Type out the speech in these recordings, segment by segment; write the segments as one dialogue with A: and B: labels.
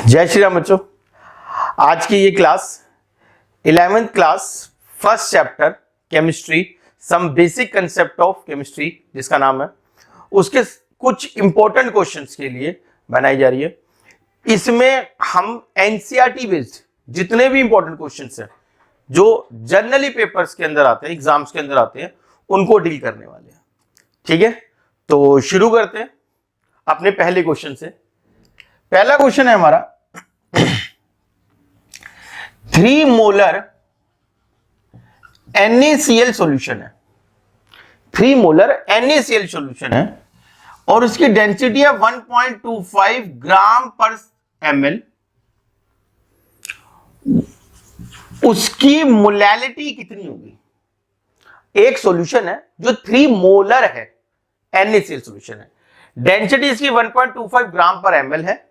A: जय श्री राम बच्चों। आज की ये class 11th class first chapter chemistry some basic concept of chemistry जिसका नाम है, उसके कुछ इंपॉर्टेंट क्वेश्चंस के लिए बनाई जा रही है। इसमें हम एनसीईआरटी बेस्ड जितने भी इंपॉर्टेंट क्वेश्चंस हैं जो जनरली पेपर्स के अंदर आते हैं, एग्जाम्स के अंदर आते हैं, उनको डील करने वाले हैं। ठीक है, तो शुरू करते हैं अपने पहले क्वेश्चन से। पहला क्वेश्चन है हमारा 3 मोलर NaCl सॉल्यूशन है। 3 मोलर NaCl सॉल्यूशन है और उसकी डेंसिटी है 1.25 ग्राम पर ml। उसकी मोलैलिटी कितनी होगी? एक सॉल्यूशन है जो 3 मोलर है, NaCl सॉल्यूशन है, डेंसिटी इसकी 1.25 ग्राम पर ml है।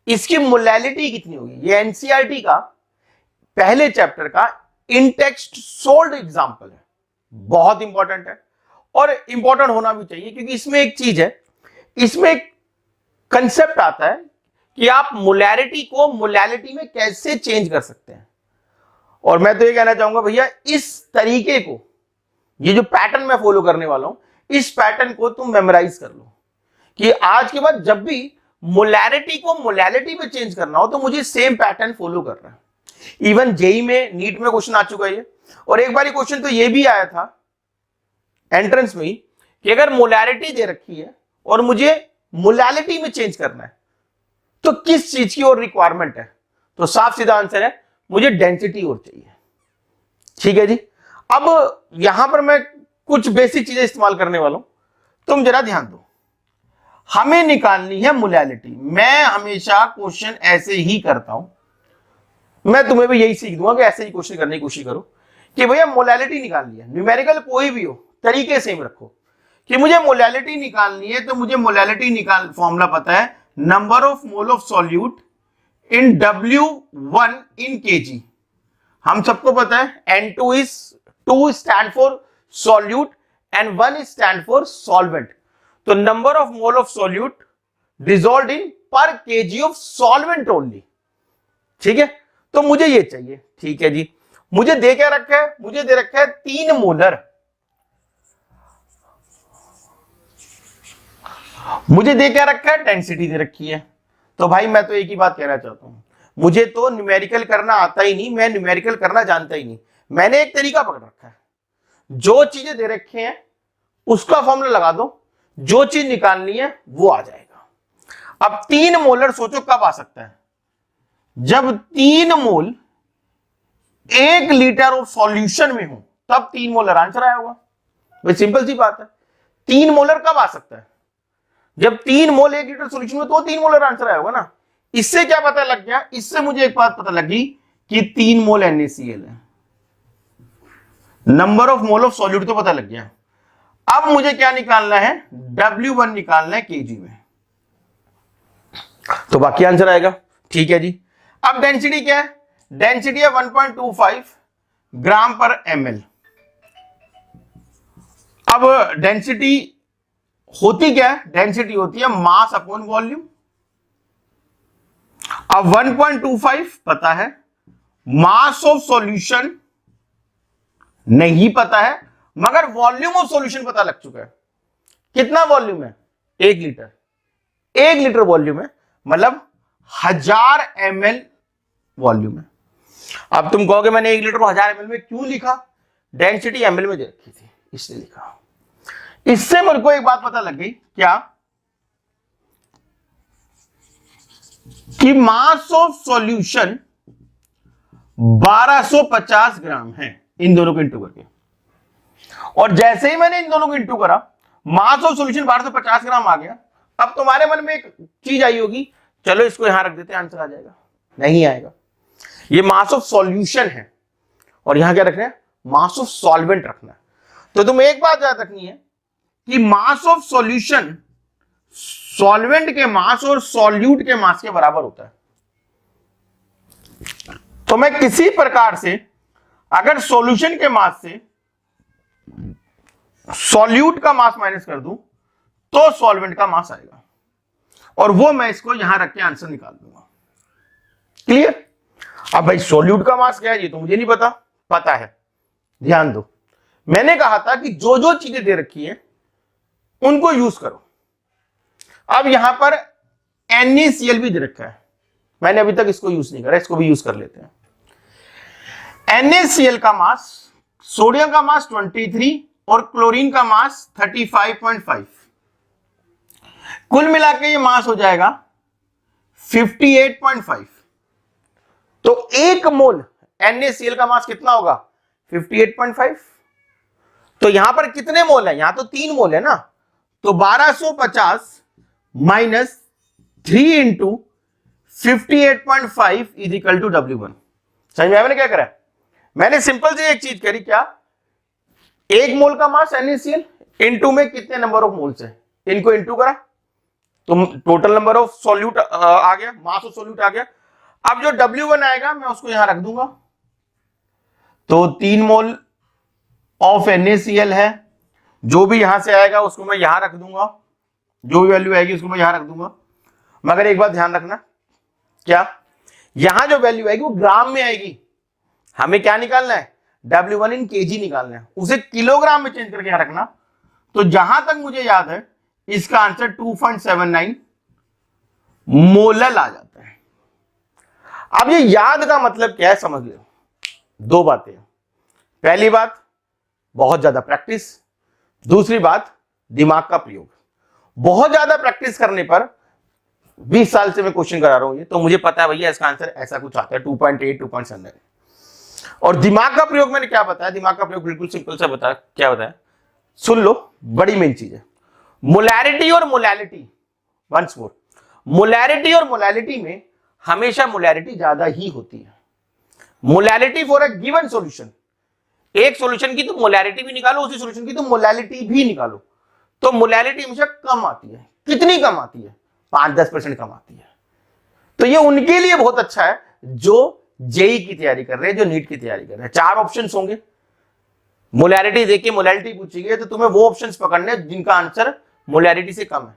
A: इसकी मोलैलिटी कितनी होगी? ये एनसीईआरटी का पहले चैप्टर का इन टेक्स्ट सोल्ड एग्जांपल है, बहुत इंपॉर्टेंट है और इंपॉर्टेंट होना भी चाहिए क्योंकि इसमें एक चीज है, इसमें एक कंसेप्ट आता है कि आप मोलैरिटी को मोलैलिटी में कैसे चेंज कर सकते हैं। और मैं तो ये कहना चाहूंगा भैया, इस तरीके को, ये जो पैटर्न मैं फॉलो करने वाला हूं, इस पैटर्न को तुम मेमोराइज कर लो कि आज के बाद जब भी मोलैरिटी को मोलैलिटी में चेंज करना हो तो मुझे सेम पैटर्न फॉलो करना है। इवन जेई में, नीट में क्वेश्चन आ चुका है ये, और एक बार क्वेश्चन तो ये भी आया था एंट्रेंस में ही कि अगर मोलैरिटी दे रखी है और मुझे मोलैलिटी में चेंज करना है तो किस चीज की और रिक्वायरमेंट है? तो साफ सीधा आंसर है, मुझे डेंसिटी और चाहिए। ठीक है जी। अब यहां पर मैं कुछ बेसिक चीजें इस्तेमाल करने वाला हूं, तुम जरा ध्यान दो। हमें निकालनी है मोलैलिटी। मैं हमेशा क्वेश्चन ऐसे ही करता हूं, मैं तुम्हें भी यही सीख दूंगा कि ऐसे ही क्वेश्चन करने की कोशिश करो कि भैया मोलैलिटी निकालनी है, न्यूमेरिकल कोई भी हो, तरीके सेम रखो कि मुझे मोलैलिटी निकालनी है। तो मुझे मोलैलिटी निकाल फॉर्मूला पता है, number of mole of solute in W1 in kg। हम सबको पता है N2 stand for solute and 1 stand for solvent. तो number of mole of solute dissolved in per kg of solvent only. ठीक है, तो मुझे ये चाहिए। ठीक है जी। मुझे दे क्या रखा है? मुझे दे रखा है 3 मोलर। मुझे दे क्या रखा है? डेंसिटी दे रखी है। तो भाई मैं तो एक ही बात कहना चाहता हूं, मुझे तो न्यूमेरिकल करना आता ही नहीं, मैं न्यूमेरिकल करना जानता ही नहीं। मैंने एक तरीका पकड़ रखा है, जो चीजें दे रखी हैं उसका फॉर्मूला लगा दो, जो चीज निकालनी है वो आ जाएगा। अब 3 मोलर सोचो कब आ सकता है? जब 3 मोल 1 लीटर ऑफ सॉल्यूशन में हो तब 3 मोलर आंसर आया होगा। भाई सिंपल सी बात है। 3 मोलर कब आ सकता है? जब 3 मोल 1 लीटर सॉल्यूशन में, तो 3 मोलर आंसर आया होगा ना। इससे क्या पता लग गया? इससे मुझे एक बात पता लगी कि 3 मोल NaCl है। Number of mole of solute तो पता लग गया। अब मुझे क्या निकालना है? W1 निकालना है kg में, तो बाकी आंसर आएगा। ठीक है जी। अब डेंसिटी क्या है? डेंसिटी है 1.25 ग्राम पर ml। अब डेंसिटी होती क्या है? डेंसिटी होती है मास अपॉन वॉल्यूम। अब 1.25 पता है, मास ऑफ सॉल्यूशन नहीं पता है, मगर वॉल्यूम ऑफ सॉल्यूशन पता लग चुका है। कितना वॉल्यूम है? 1 लीटर। 1 लीटर वॉल्यूम है, मतलब 1000 ml वॉल्यूम है। अब तुम कहोगे मैंने 1 लीटर को 1000 ml में क्यों लिखा? डेंसिटी ml में दे रखी थी इसलिए लिखा। इससे मेरे को एक बात पता लग गई, क्या? कि मास ऑफ सॉल्यूशन 1250 ग्राम है इन दोनों को इंटू करके। और जैसे ही मैंने इन दोनों को इंटू करा, मास ऑफ सॉल्यूशन 1250 ग्राम आ गया। अब तुम्हारे मन में एक चीज आई होगी, चलो इसको यहां रख देते हैं, आंसर आ जाएगा। नहीं आएगा। ये मास ऑफ सॉल्यूशन है और यहां क्या रखना है? मास ऑफ सॉल्वेंट रखना है। तो तुम्हें एक बात याद रखनी है कि मास ऑफ सॉल्यूशन सॉल्वेंट के मास और सॉल्यूट के मास के बराबर होता है। तो मैं किसी प्रकार से अगर सॉल्यूशन के मास से सॉल्यूट का मास माइनस कर दूं तो सॉल्वेंट का मास आएगा, और वो मैं इसको यहां रख के आंसर निकाल दूंगा। क्लियर? अब भाई सोल्यूट का मास क्या है ये तो मुझे नहीं पता, पता है, ध्यान दो, मैंने कहा था कि जो जो चीजें दे रखी है उनको यूज करो। अब यहां पर NaCl भी दे रखा है, मैंने अभी तक इसको यूज नहीं करा, इसको भी यूज कर लेते हैं। NaCl का मास, सोडियम का मास 23 और क्लोरीन का मास 35.5, कुल मिला के ये मास हो जाएगा 58.5। तो एक मोल NaCl का मास कितना होगा? 58.5। तो यहां पर कितने मोल है? यहां तो 3 मोल है ना, तो 1250 minus 3 into 58.5 is equal to W1। समझ में आया मैंने क्या करा? मैंने सिंपल से एक चीज करी, क्या? एक मोल का मास NaCl, इनटू में कितने नंबर ऑफ मोल्स है, इनको इनटू करा तो टोटल नंबर ऑफ सॉल्यूट आ गया, मास ऑफ सॉल्यूट आ गया। अब जो W1 आएगा मैं उसको यहां रख दूंगा, तो 3 मोल ऑफ NaCl है, जो भी यहां से आएगा उसको मैं यहां रख दूंगा, जो भी वैल्यू आएगी उसको मैं यहां रख दूंगा। मगर एक बात ध्यान रखना, क्या? यहां जो वैल्यू आएगी वो ग्राम में आएगी, हमें क्या निकालना है? W1 इन kg निकालना है, उसे किलोग्राम में चेंज करके यहां रखना। तो जहां तक मुझे याद है इसका आंसर 2.79 मोलल आ जाता है। अब ये याद का मतलब क्या है समझ लो, 2 बातें। पहली बात बहुत ज्यादा प्रैक्टिस, दूसरी बात दिमाग का प्रयोग। बहुत ज्यादा प्रैक्टिस करने पर 20 साल से मैं क्वेश्चन करा रहा हूं ये, तो मुझे पता है भैया इसका आंसर ऐसा कुछ आता है 2.8 2.7। और दिमाग का प्रयोग मैंने क्या बताया? दिमाग का प्रयोग बिल्कुल सिंपल सा बताया, क्या बताया सुन लो, बड़ी मेन चीज है। मोलैरिटी और मोलैलिटी, वंस मोर, मोलैरिटी और मोलैलिटी में हमेशा मोलैरिटी ज्यादा ही होती है। Molality for a given solution, एक सॉल्यूशन की तो मोलैरिटी भी निकालो, उसी सॉल्यूशन की तो मोलैलिटी भी निकालो, तो मोलैलिटी हमेशा कम आती है। कितनी कम आती है? 5-10% कम आती है। तो ये उनके लिए बहुत अच्छा है जो जेई की तैयारी कर रहे हैं, जो नीट की तैयारी कर रहे हैं। 4 ऑप्शंस होंगे, मोलैरिटी देखिए, मोलैलिटी पूछेगी तो तुम्हें वो ऑप्शंस पकड़ने जिनका आंसर मोलैरिटी से कम है।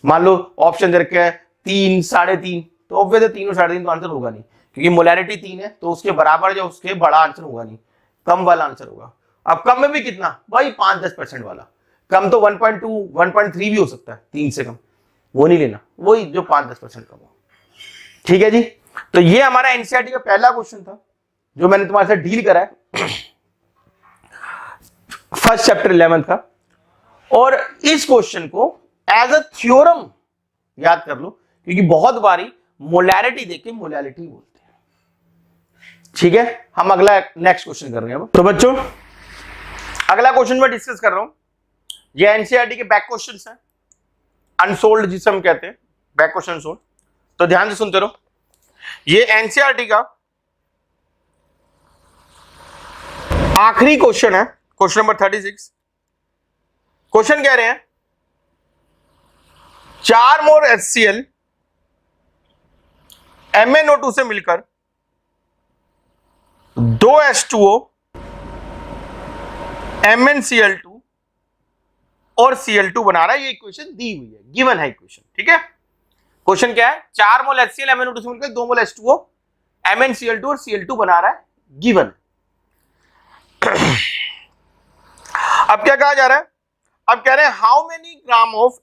A: मान लो ऑप्शन दे रखे 3, 3.5, तो ऑब्वियसली 3 और 3.5 तो आंसर होगा नहीं, क्योंकि मोलैरिटी 3 है तो उसके बराबर या उसके बड़ा आंसर होगा नहीं, कम वाला आंसर होगा। अब कम में भी कितना भाई? 5-10% वाला। कम तो 1.2 1.3 भी हो सकता है, 3 से कम, वो नहीं लेना, वही जो 5-10% कम हो। ठीक है जी, तो ये हमारा एनसीईआरटी का पहला क्वेश्चन था जो मैंने तुम्हारे साथ डील करा है फर्स्ट चैप्टर 11 का। और इस क्वेश्चन को एज अ थ्योरम याद कर लो, क्योंकि बहुत बारी मोलैरिटी देके मोलैलिटी बोलते हैं। ठीक है, हम अगला नेक्स्ट क्वेश्चन कर रहे हैं अब। तो बच्चों अगला क्वेश्चन मैं डिस्कस कर रहा हूं, ये एनसीईआरटी के बैक क्वेश्चंस हैं, अनसोल्ड जिसे हम कहते हैं, बैक क्वेश्चन अनसोल्ड। तो ध्यान से सुनते रहो, ये एनसीईआरटी का आखिरी क्वेश्चन है, क्वेश्चन नंबर 36। क्वेश्चन कह रहे हैं 4 मोल HCl MnO2 से मिलकर 2 H2O MnCl2 और Cl2 बना रहा है। ये इक्वेशन दी हुई है, गिवन है इक्वेशन। ठीक है, क्वेश्चन क्या है? 4 मोल HCl MnO2 से मिलकर 2 मोल H2O MnCl2 और Cl2 बना रहा है, गिवन। अब क्या कहा जा रहा है? अब कह रहे हैं how many gram of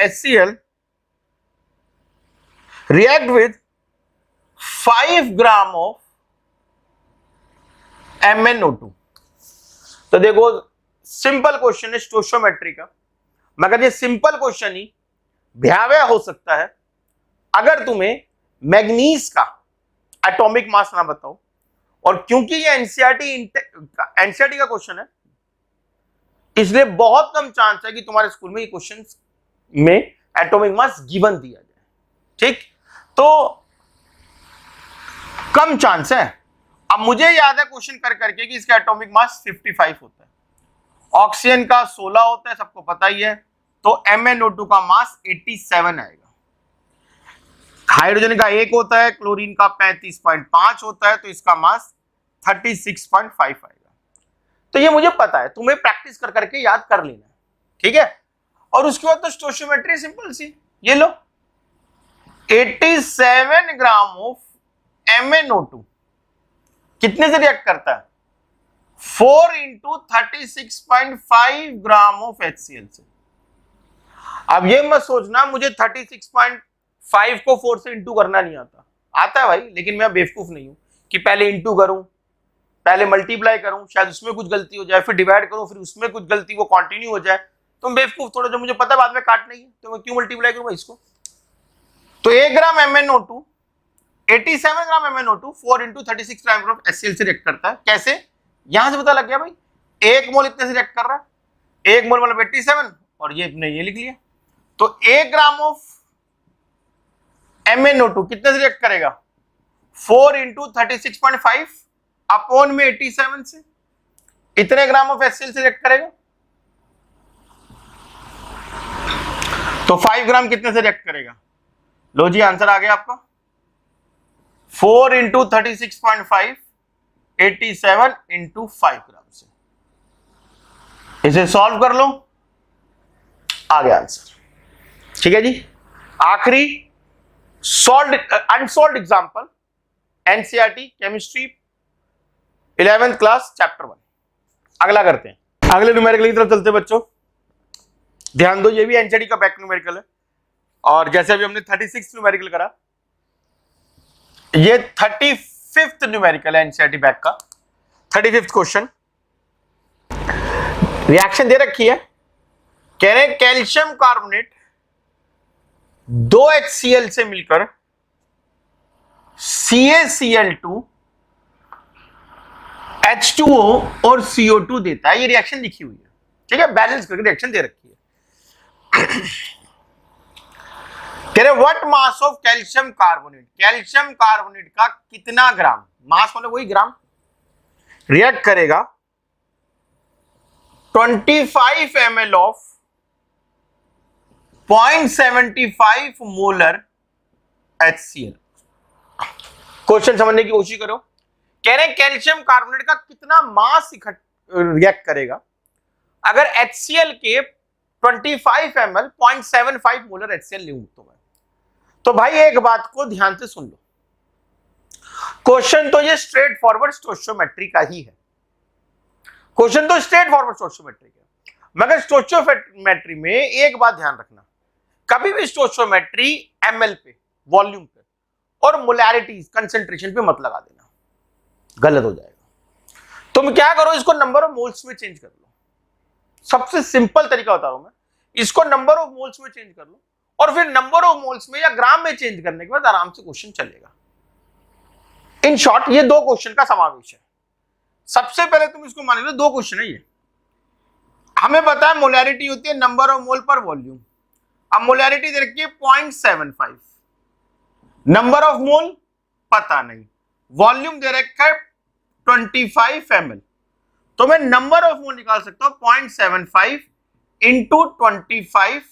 A: HCl react with 5 gram of MnO2। तो देखो सिंपल क्वेश्चन है स्टोइचियोमेट्री का, मगर ये सिंपल क्वेश्चन ही भयावह हो सकता है अगर तुम्हें मैग्नीज का एटॉमिक मास ना बताओ। और क्योंकि ये एनसीईआरटी का क्वेश्चन है, इसलिए बहुत कम चांस है कि तुम्हारे स्कूल में ये क्वेश्चन में एटॉमिक मास गिवन दिया जाए। ठीक, तो कम चांस है। अब मुझे याद है क्वेश्चन कर करके कि इसका एटॉमिक मास 55 होता है, ऑक्सीजन का 16 होता है, सबको पता ही है। तो MnO2 का मास 87 आएगा। हाइड्रोजन का 1 होता है, क्लोरीन का 35.5 होता है, तो इसका मास 36.5 आएगा। तो ये मुझे पता है, तुम्हें प्रैक्टिस कर करके याद कर लेना है। ठीक है, और उसके बाद तो स्टोइचियोमेट्री सिंपल सी, ये लो 87 ग्राम ऑफ MnO2 कितने से रिएक्ट करता है? 4 इंटू 36.5 ग्राम ऑफ HCl से। अब ये मत सोचना मुझे 36.5 को 4 से इंटू करना नहीं आता, आता है भाई, लेकिन मैं बेवकूफ नहीं हूं कि पहले इंटू करूं, पहले मल्टीप्लाई करूं, शायद उसमें कुछ गलती हो जाए, फिर डिवाइड करूं, फिर उसमें कुछ गलती, वो कंटिन्यू हो जाए। तुम बेवकूफ थोड़ा, जो मुझे पता है बाद में काटना ही है, तो मैं क्यों मल्टीप्लाई करूंगा इसको। तो 1 ग्राम MnO2 87 gram MnO2 4 into 36 gram of HCl से रिएक्ट करता है। कैसे? यहां से पता लग गया भाई, 1 मोल इतने से रिएक्ट कर रहा है, 1 मोल मतलब 87, और ये अपने ये लिख लिया। तो 1 ग्राम ऑफ MnO2 कितने से रिएक्ट करेगा? 4 इंटू 36.5 अपॉन में 87 से, इतने ग्राम ऑफ HCl से रिएक्ट करेगा। तो 5 ग्राम कितने से रिएक्ट करेगा? लो जी, आंसर आ गया आपका 4 इंटू 36.5 87 इंटू 5 ग्राम से। इसे सॉल्व कर लो, आ गया आंसर। ठीक है जी। आखिरी solve unsolved example, NCERT chemistry 11th class chapter 1। अगला करते हैं, अगले न्यूमेरिकल की तरफ चलते हैं बच्चों। ध्यान दो, ये भी एनसीईआरटी का बैक न्यूमेरिकल है, और जैसे अभी हमने 36 न्यूमेरिकल करा, ये 35th न्यूमेरिकल है एनसीईआरटी बैक का। 35th क्वेश्चन, रिएक्शन दे रखी है, कह रहे कैल्शियम कार्बोनेट 2 HCl से मिलकर CaCl2 H2O और CO2 देता है। ये रिएक्शन लिखी हुई है, ठीक है, बैलेंस करके रिएक्शन दे रखी है। कह रहे what mass of calcium carbonate, calcium carbonate का कितना ग्राम, मास मतलब वही ग्राम, रिएक्ट करेगा 25 ml of 0.75 molar HCl। Question समझने की कोशिश करो। कह रहे कैल्शियम कार्बोनेट का कितना मास रिएक्ट करेगा अगर HCl के 25 ml 0.75 मोलर HCl लूं तो भाई एक बात को ध्यान से सुन लो, क्वेश्चन तो ये स्ट्रेट फॉरवर्ड स्टोइचियोमेट्री का ही है, क्वेश्चन तो स्ट्रेट फॉरवर्ड स्टोइचियोमेट्री का, मगर स्टोइचियोमेट्री में एक बात ध्यान रखना, कभी भी स्टोइचियोमेट्री ml पे, वॉल्यूम पे और मोलैरिटी कंसेंट्रेशन पे मत लगा देना, गलत हो जाएगा। तुम क्या करो, इसको नंबर ऑफ मोल्स में चेंज कर लो। सबसे सिंपल तरीका बता रहा हूं मैं, इसको नंबर ऑफ मोल्स में चेंज कर लो, और फिर नंबर ऑफ मोल्स में या ग्राम में चेंज करने के बाद आराम से क्वेश्चन चलेगा। इन शॉर्ट ये 2 क्वेश्चन का समावेश है। सबसे पहले तुम इसको मान लो 2 क्वेश्चन है ये। हमें पता है मोलैरिटी होती है नंबर ऑफ मोल पर वॉल्यूम, अब मोलैरिटी दे रखी है 0.75, नंबर ऑफ मोल पता नहीं, वॉल्यूम दे रखा है 25 ml, तो मैं नंबर ऑफ मोल निकाल सकता हूं 0.75 इंटू 25,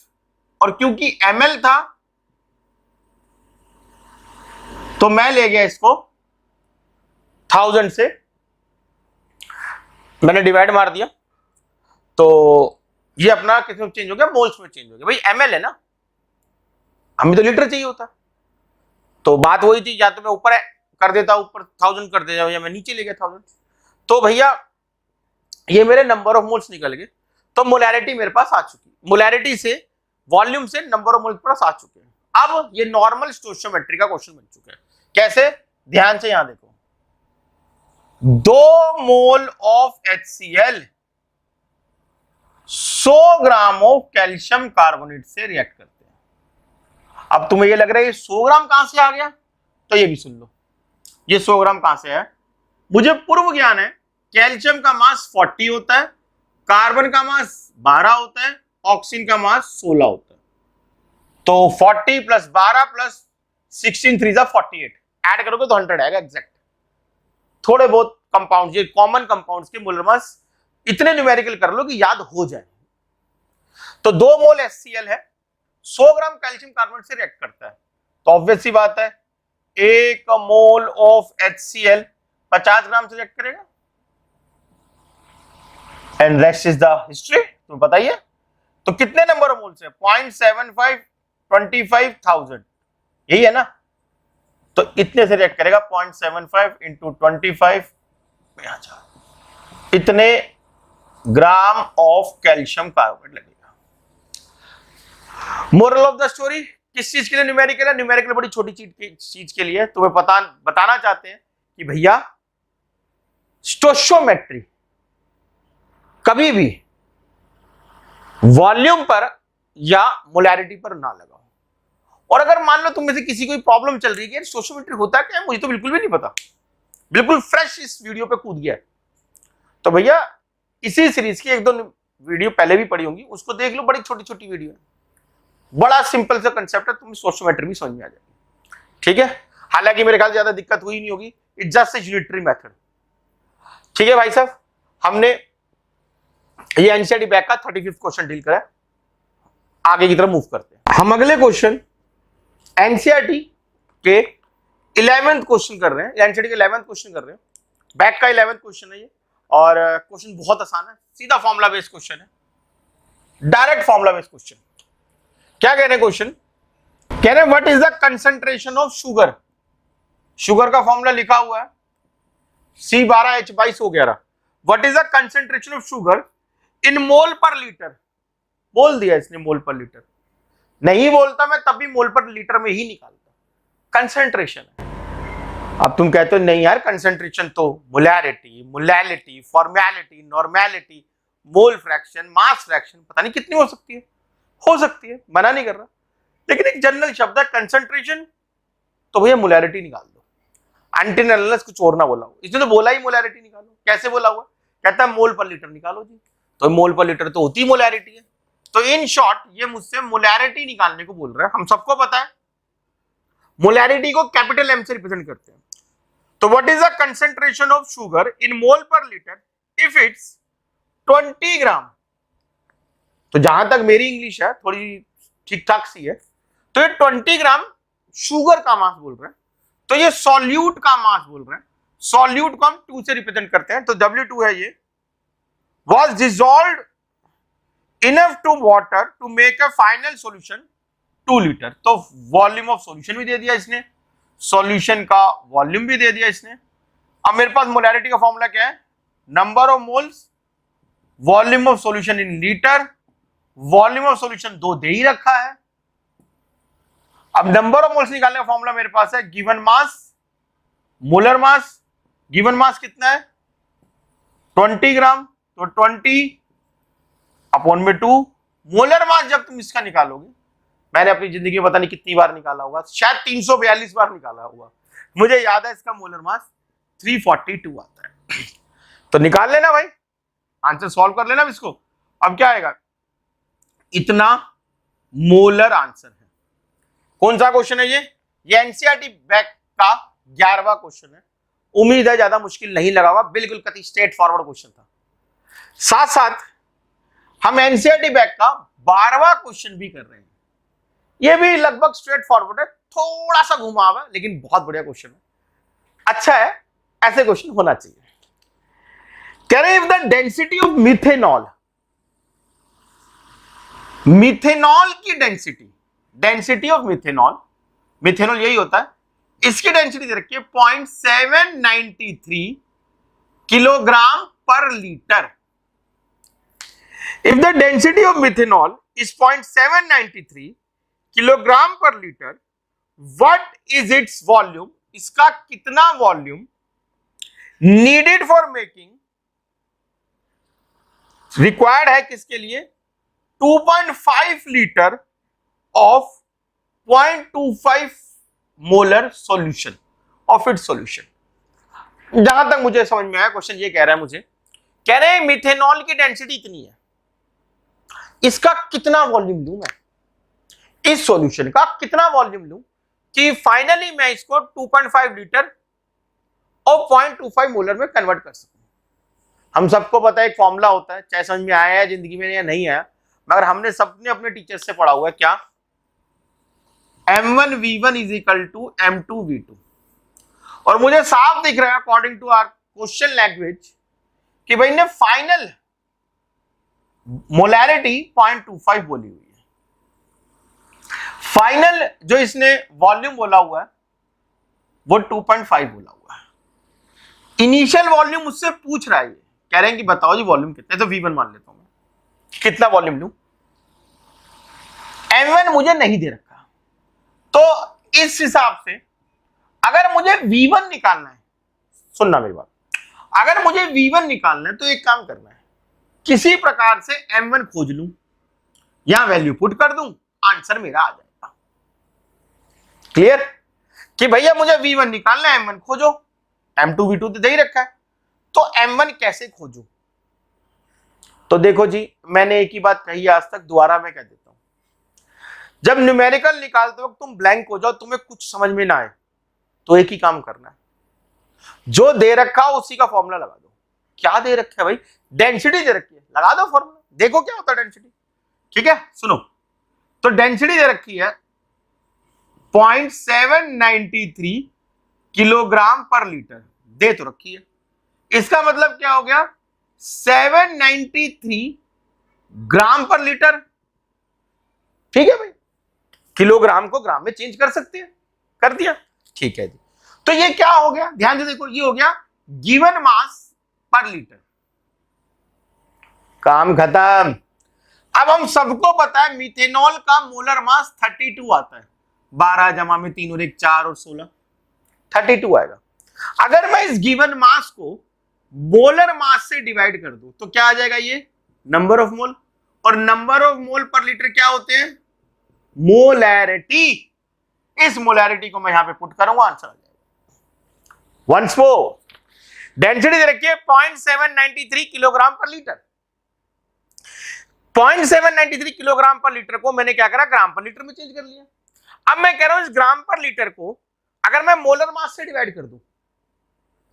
A: और क्योंकि ml था तो मैं ले गया इसको 1000 से, मैंने डिवाइड मार दिया, तो ये अपना किस में चेंज हो गया, मोल्स में चेंज हो गया। भाई ml है ना, हमें तो लीटर चाहिए होता, तो बात वही थी, या तो मैं ऊपर कर देता, ऊपर 1000 कर देता, या मैं नीचे ले गया 1000। तो भैया ये मेरे नंबर ऑफ मोल्स निकल गए, तो मोलैरिटी मेरे पास आ चुकी, मोलैरिटी से वॉल्यूम से नंबर ऑफ मोल्स पास आ चुके हैं। अब ये नॉर्मल स्टोइचियोमेट्री का क्वेश्चन बन चुका है। कैसे? ध्यान से यहां देखो, 2 mole of HCl 100 gram of calcium carbonate से रिएक्ट करते हैं। अब तुम्हें ये लग रहा है ये 100 ग्राम कहां से आ गया, तो ये भी सुन लो, ये 100 ग्राम कहां से है। मुझे पूर्व ज्ञान है, कैल्शियम का मास 40 होता है, कार्बन का मास 12 होता है, ऑक्सीजन का मास 16 होता है, तो 40 प्लस 12 प्लस 16 3 48, ऐड करोगे तो 100 आएगा एग्जैक्ट। थोड़े बहुत कंपाउंड, ये कॉमन कंपाउंड्स के मोलर मास इतने न्यूमेरिकल कर लो कि याद हो जाए। तो 2 मोल HCl है, 100 ग्राम कैल्शियम कार्बोनेट से रिएक्ट करता है, तो ऑब्वियस सी बात है 1 मोल ऑफ HCl 50 ग्राम से रिएक्ट करेगा, and rest is the history, तुम्हें पता ही है। तो कितने नंबर ऑफ मोल्स है, 0.75 25,000, यही है ना, तो इतने से रिएक्ट करेगा 0.75 इंटू 25 में आ जाए, इतने ग्राम ऑफ कैल्शियम कार्बोनेट लगेगा। मोरल ऑफ द स्टोरी किस चीज के लिए न्यूमेरिकल है? न्यूमेरिकल बड़ी छोटी चीज के लिए तुम्हें बताना चाहते हैं कि भैया स्टोइचियोमेट्री कभी भी वॉल्यूम पर या मोलैरिटी पर ना लगाओ। और अगर मान लो तुम में से किसी को प्रॉब्लम चल रही है कि स्टोइचियोमेट्री होता क्या है, मुझे तो बिल्कुल भी नहीं पता, बिल्कुल फ्रेश इस वीडियो पे कूद गया, तो भैया इसी सीरीज की एक दो वीडियो पहले भी पड़ी होंगी, उसको देख लो, बड़ी छोटी छोटी वीडियो है, बड़ा सिंपल सा कंसेप्ट है, तुम्हें स्टोइचियोमेट्री भी समझ में आ जाएगी। ठीक है, हालांकि मेरे ख्याल ज्यादा दिक्कत हुई नहीं होगी, it's just a unitary method. ठीक है भाई साहब, हमने ये एनसीईआरटी बैक का 35वां क्वेश्चन डील करा, आगे की तरफ मूव करते हैं। हम अगले क्वेश्चन एनसीईआरटी के 11वें क्वेश्चन कर रहे हैं, एनसीईआरटी के 11वें क्वेश्चन कर रहे हैं, बैक का 11वां क्वेश्चन है ये, और क्वेश्चन बहुत आसान है, सीधा फॉर्मूला बेस्ड क्वेश्चन है, डायरेक्ट फॉर्मूला बेस्ड क्वेश्चन। क्या कह रहे हैं क्वेश्चन? कह रहे हैं what is the concentration of sugar, sugar का फॉर्मूला लिखा हुआ है C12H22O11, what is the concentration of sugar in mole per litre, बोल दिया इसने मोल पर लीटर, नहीं बोलता मैं तब भी मोल पर लीटर में ही निकालता, कंसंट्रेशन है। अब तुम कहते हो नहीं यार, कंसंट्रेशन तो molarity, molality, formality, normality, mole fraction, mass fraction, पता नहीं कितनी हो सकती है, मना नहीं कर रहा, लेकिन एक जनरल शब्द है कंसंट्रेशन, तो भैया मोलैरिटी निकाल दो, एंटीनल कुछ और ना बोला हो, इसने तो बोला ही मोलैरिटी निकालो, कैसे बोला हुआ? कहता है मोल पर लीटर निकालो जी, तो मोल पर लीटर तो होती मोलैरिटी है, तो इन शॉर्ट ये मुझसे मोलैरिटी निकालने को बोल रहा है। हम सबको पता है मोलैरिटी को कैपिटल एम से रिप्रेजेंट करते हैं, तो what is the concentration of sugar in mole per litre if it's 20 ग्राम, तो जहां तक मेरी इंग्लिश है थोड़ी ठीक ठाक सी है, तो ये 20 ग्राम शुगर का मास बोल रहे हैं, तो ये सॉल्यूट का मास बोल रहे हैं, सॉल्यूट को हम 2 से रिप्रेजेंट करते हैं, तो W2 है ये, was dissolved enough to water to make a final solution 2 litre, तो वॉल्यूम ऑफ सॉल्यूशन भी दे दिया इसने, सॉल्यूशन का वॉल्यूम भी दे दिया इसने। अब मेरे पास मोलैरिटी का फॉर्मूला क्या है? Number of moles, volume of solution in litre, volume of solution 2 दे ही रखा है। अब नंबर ऑफ मोल्स निकालने का फॉर्मूला मेरे पास है गिवन मास, मोलर मास, गिवन मास कितना है 20 ग्राम, तो 20 अपॉन में 2, मोलर मास जब तुम इसका निकालोगे, मैंने अपनी जिंदगी में पता नहीं कितनी बार निकाला होगा, शायद 342 बार निकाला होगा, मुझे याद है इसका मोलर मास 342 आता है, तो निकाल लेना भाई, आंसर सॉल्व कर लेना इसको। अब क्या आएगा? इतना मोलर आंसर है। कौन सा क्वेश्चन है ये एनसीईआरटी बैक का 11वां क्वेश्चन है, उम्मीद है ज्यादा मुश्किल नहीं लगा होगा, बिल्कुल कति स्ट्रेट फॉरवर्ड क्वेश्चन था। साथ साथ हम एनसीईआरटी बैक का 12वां क्वेश्चन भी कर रहे हैं, ये भी लगभग स्ट्रेट फॉरवर्ड है, थोड़ा सा घुमा हुआ है, लेकिन बहुत बढ़िया क्वेश्चन है, अच्छा है, ऐसे क्वेश्चन होना चाहिए। कह रहे if the density of methanol, methanol की डेंसिटी ऑफ मिथेनॉल, मिथेनॉल यही होता है, इसकी डेंसिटी दे रखी है 0.793 kilogram per litre. If the density of methanol is 0.793 kilogram per litre, what is its volume? इसका कितना volume needed for making, required है किसके लिए? 2.5 litre of 0.25 molar solution of its solution. जहां तक मुझे समझ में आया क्वेश्चन ये कह रहा है, मुझे कह रहे हैं मिथेनॉल की डेंसिटी इतनी है, इसका कितना वॉल्यूम लूं मैं, इस सॉल्यूशन का कितना वॉल्यूम लूं कि फाइनली मैं इसको 2.5 लीटर और 0.25 मोलर में कन्वर्ट कर सकूं। हम सबको पता है एक फॉर्मूला होता है, चाहे समझ में आया है जिंदगी में या नहीं आया, मगर हमने सबने अपने टीचर से पढ़ा हुआ है, क्या? M1V1 is equal to M2V2, और मुझे साफ दिख रहा है according to our question language कि भाई ने फाइनल मोलैरिटी 0.25 बोली हुई है, फाइनल जो इसने वॉल्यूम बोला हुआ है वो 2.5 बोला हुआ है। इनिशियल वॉल्यूम मुझसे पूछ रहा है, कह रहे हैं कि बताओ जी वॉल्यूम कितना है, तो V1 मान लेता हूं मैं। कितना वॉल्यूम लूं? M1 मुझे नहीं दे रखा, तो इस हिसाब से अगर मुझे V1 निकालना है, सुनना मेरी बात, अगर मुझे V1 निकालना है तो एक काम करना है, किसी प्रकार से M1 खोज लूं, यहां वैल्यू पुट कर दूं, आंसर मेरा आ जाएगा। क्लियर कि भैया मुझे V1 निकालना है, M1 खोजो। M2 V2 तो दे ही रखा है, तो M1 कैसे खोजूं? तो देखो जी, मैंने एक ही बात कही आज तक, दोबारा मैं कह देता हूं, जब न्यूमेरिकल निकालते वक्त तुम ब्लैंक हो जाओ, तुम्हें कुछ समझ में ना आए, तो एक ही काम करना है, जो दे रखा हो उसी का फॉर्मूला लगा दो। क्या दे रखा है भाई? डेंसिटी दे रखी है, लगा दो फॉर्मूला, देखो क्या होता है डेंसिटी। ठीक है, सुनो, तो डेंसिटी दे रखी है 0.793 किलोग्राम पर लीटर, दे तो रखी है। इसका मतलब क्या हो गया? 793 ग्राम पर लीटर। ठीक है भाई, किलोग्राम को ग्राम में चेंज कर सकते हैं, कर दिया। ठीक है जी, तो ये क्या हो गया? ध्यान से देखो, ये हो गया गिवन मास पर लीटर। काम खत्म। अब हम सबको पता है मिथेनॉल का मोलर मास 32 आता है, 12 जमा में 3 और 1 4 और 16, 32 आएगा। अगर मैं इस गिवन मास को मोलर मास से डिवाइड कर दूं तो क्या आ जाएगा? ये नंबर ऑफ मोल, और number of mole per litre क्या होते हैं? मोलैरिटी। इस मोलैरिटी को मैं यहां पे पुट करूंगा, आंसर आ जाएगा। वंस मोर, डेंसिटी दे रखी है 0.793 kilogram per litre. 0.793 kilogram per litre को मैंने क्या करा? ग्राम पर लीटर में चेंज कर लिया। अब मैं कह रहा हूं इस ग्राम पर लीटर को अगर मैं मोलर मास से डिवाइड कर दूं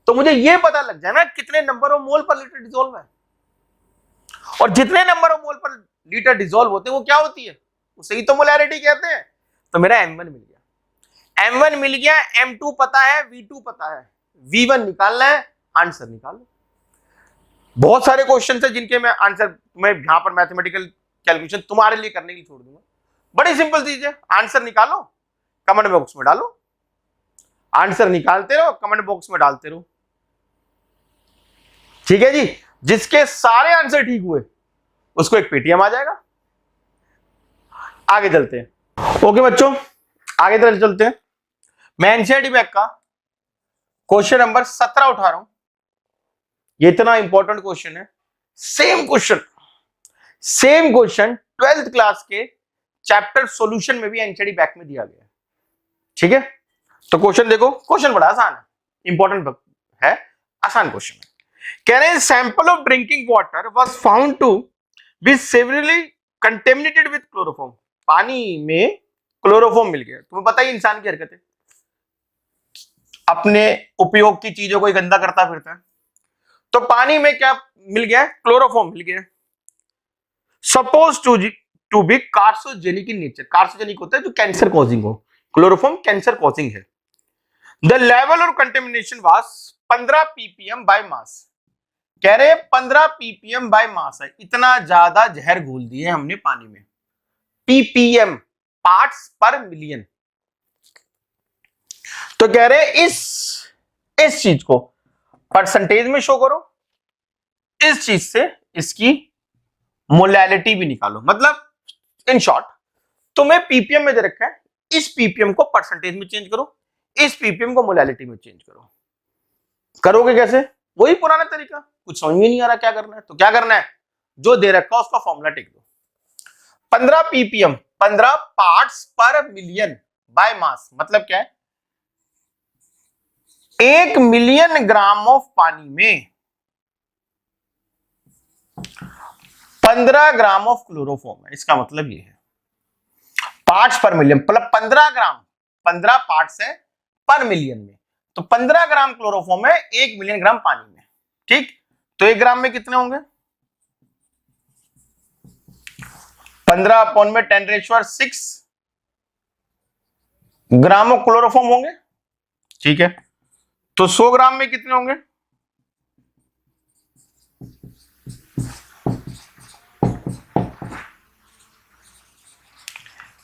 A: तो मुझे यह पता लग जाए ना कितने number of mole per litre dissolve है, और जितने number of mole per litre dissolve होते हैं वो क्या होती है? उसे ही तो मोलैरिटी कहते हैं। तो मेरा M1 मिल गया, M1 मिल गया, M2 पता है, V2 पता है, V1 निकालना है, आंसर निकालो। बहुत सारे क्वेश्चन है जिनके मैं आंसर मैं यहां पर मैथमेटिकल कैलकुलेशन तुम्हारे लिए करने के लिए छोड़ दूंगा। बड़ी सिंपल चीज है, आंसर निकालो, कमेंट बॉक्स में डालो, आंसर निकालते रहो, कमेंट बॉक्स में डालते रहो। ठीक है जी, जिसके सारे आंसर ठीक हुए उसको एक पेटीएम आ जाएगा। आगे चलते हैं। ओके बच्चों, आगे चलते हैं। मैं एनसीईआरटी बैग का क्वेश्चन नंबर 17 उठा रहा हूं। ये इतना इंपॉर्टेंट क्वेश्चन है, सेम क्वेश्चन 12th क्लास के चैप्टर सॉल्यूशन में भी एनसीईआरटी बैग में दिया गया है। ठीक है, तो क्वेश्चन देखो, क्वेश्चन बड़ा आसान है, इंपॉर्टेंट है, आसान क्वेश्चन है। कह रहे हैं sample of drinking water was found to be severely contaminated with chloroform. पानी में क्लोरोफॉर्म मिल गया। तुम्हें पता ही इंसान की हरकत है, अपने उपयोग की चीजों को गंदा करता फिरता है। तो पानी में क्या मिल गया? क्लोरोफॉर्म मिल गया। Suppose to be carcinogenic in nature. Carcinogenic होता है जो कैंसर कॉजिंग हो, क्लोरोफॉर्म कैंसर कॉजिंग है। The level of contamination was 15 ppm by mass. कह रहे 15 ppm बाय मास है, इतना ज्यादा जहर घोल दिए हमने पानी में। ppm पार्ट्स पर मिलियन। तो कह रहे इस चीज को परसेंटेज में शो करो, इस चीज से इसकी मोलैलिटी भी निकालो। मतलब इन शॉर्ट तुम्हें पीपीएम में दे रखा है, इस पीपीएम को परसेंटेज में चेंज करो, इस पीपीएम को मोलैलिटी में चेंज करो। करोगे कैसे? वही पुराना तरीका, कुछ समझ में नहीं आ रहा क्या करना है। तो क्या करना है, जो दे रखा है उसका फॉर्मूला टिक दो। 15 पीपीएम 15 पार्ट्स पर मिलियन बाय मास, मतलब क्या है? 1 मिलियन ग्राम ऑफ पानी में 15 ग्राम ऑफ क्लोरोफॉर्म है। इसका मतलब ये है पार्ट्स पर मिलियन, मतलब 15 ग्राम, 15 पार्ट्स है पर मिलियन में, तो 15 ग्राम क्लोरोफॉर्म है 1 मिलियन ग्राम पानी में। ठीक, तो 1 ग्राम में कितने होंगे? 15 अपॉन में 10⁻⁶ ग्राम ऑफ क्लोरोफॉर्म होंगे। ठीक है, तो 100 ग्राम में कितने होंगे?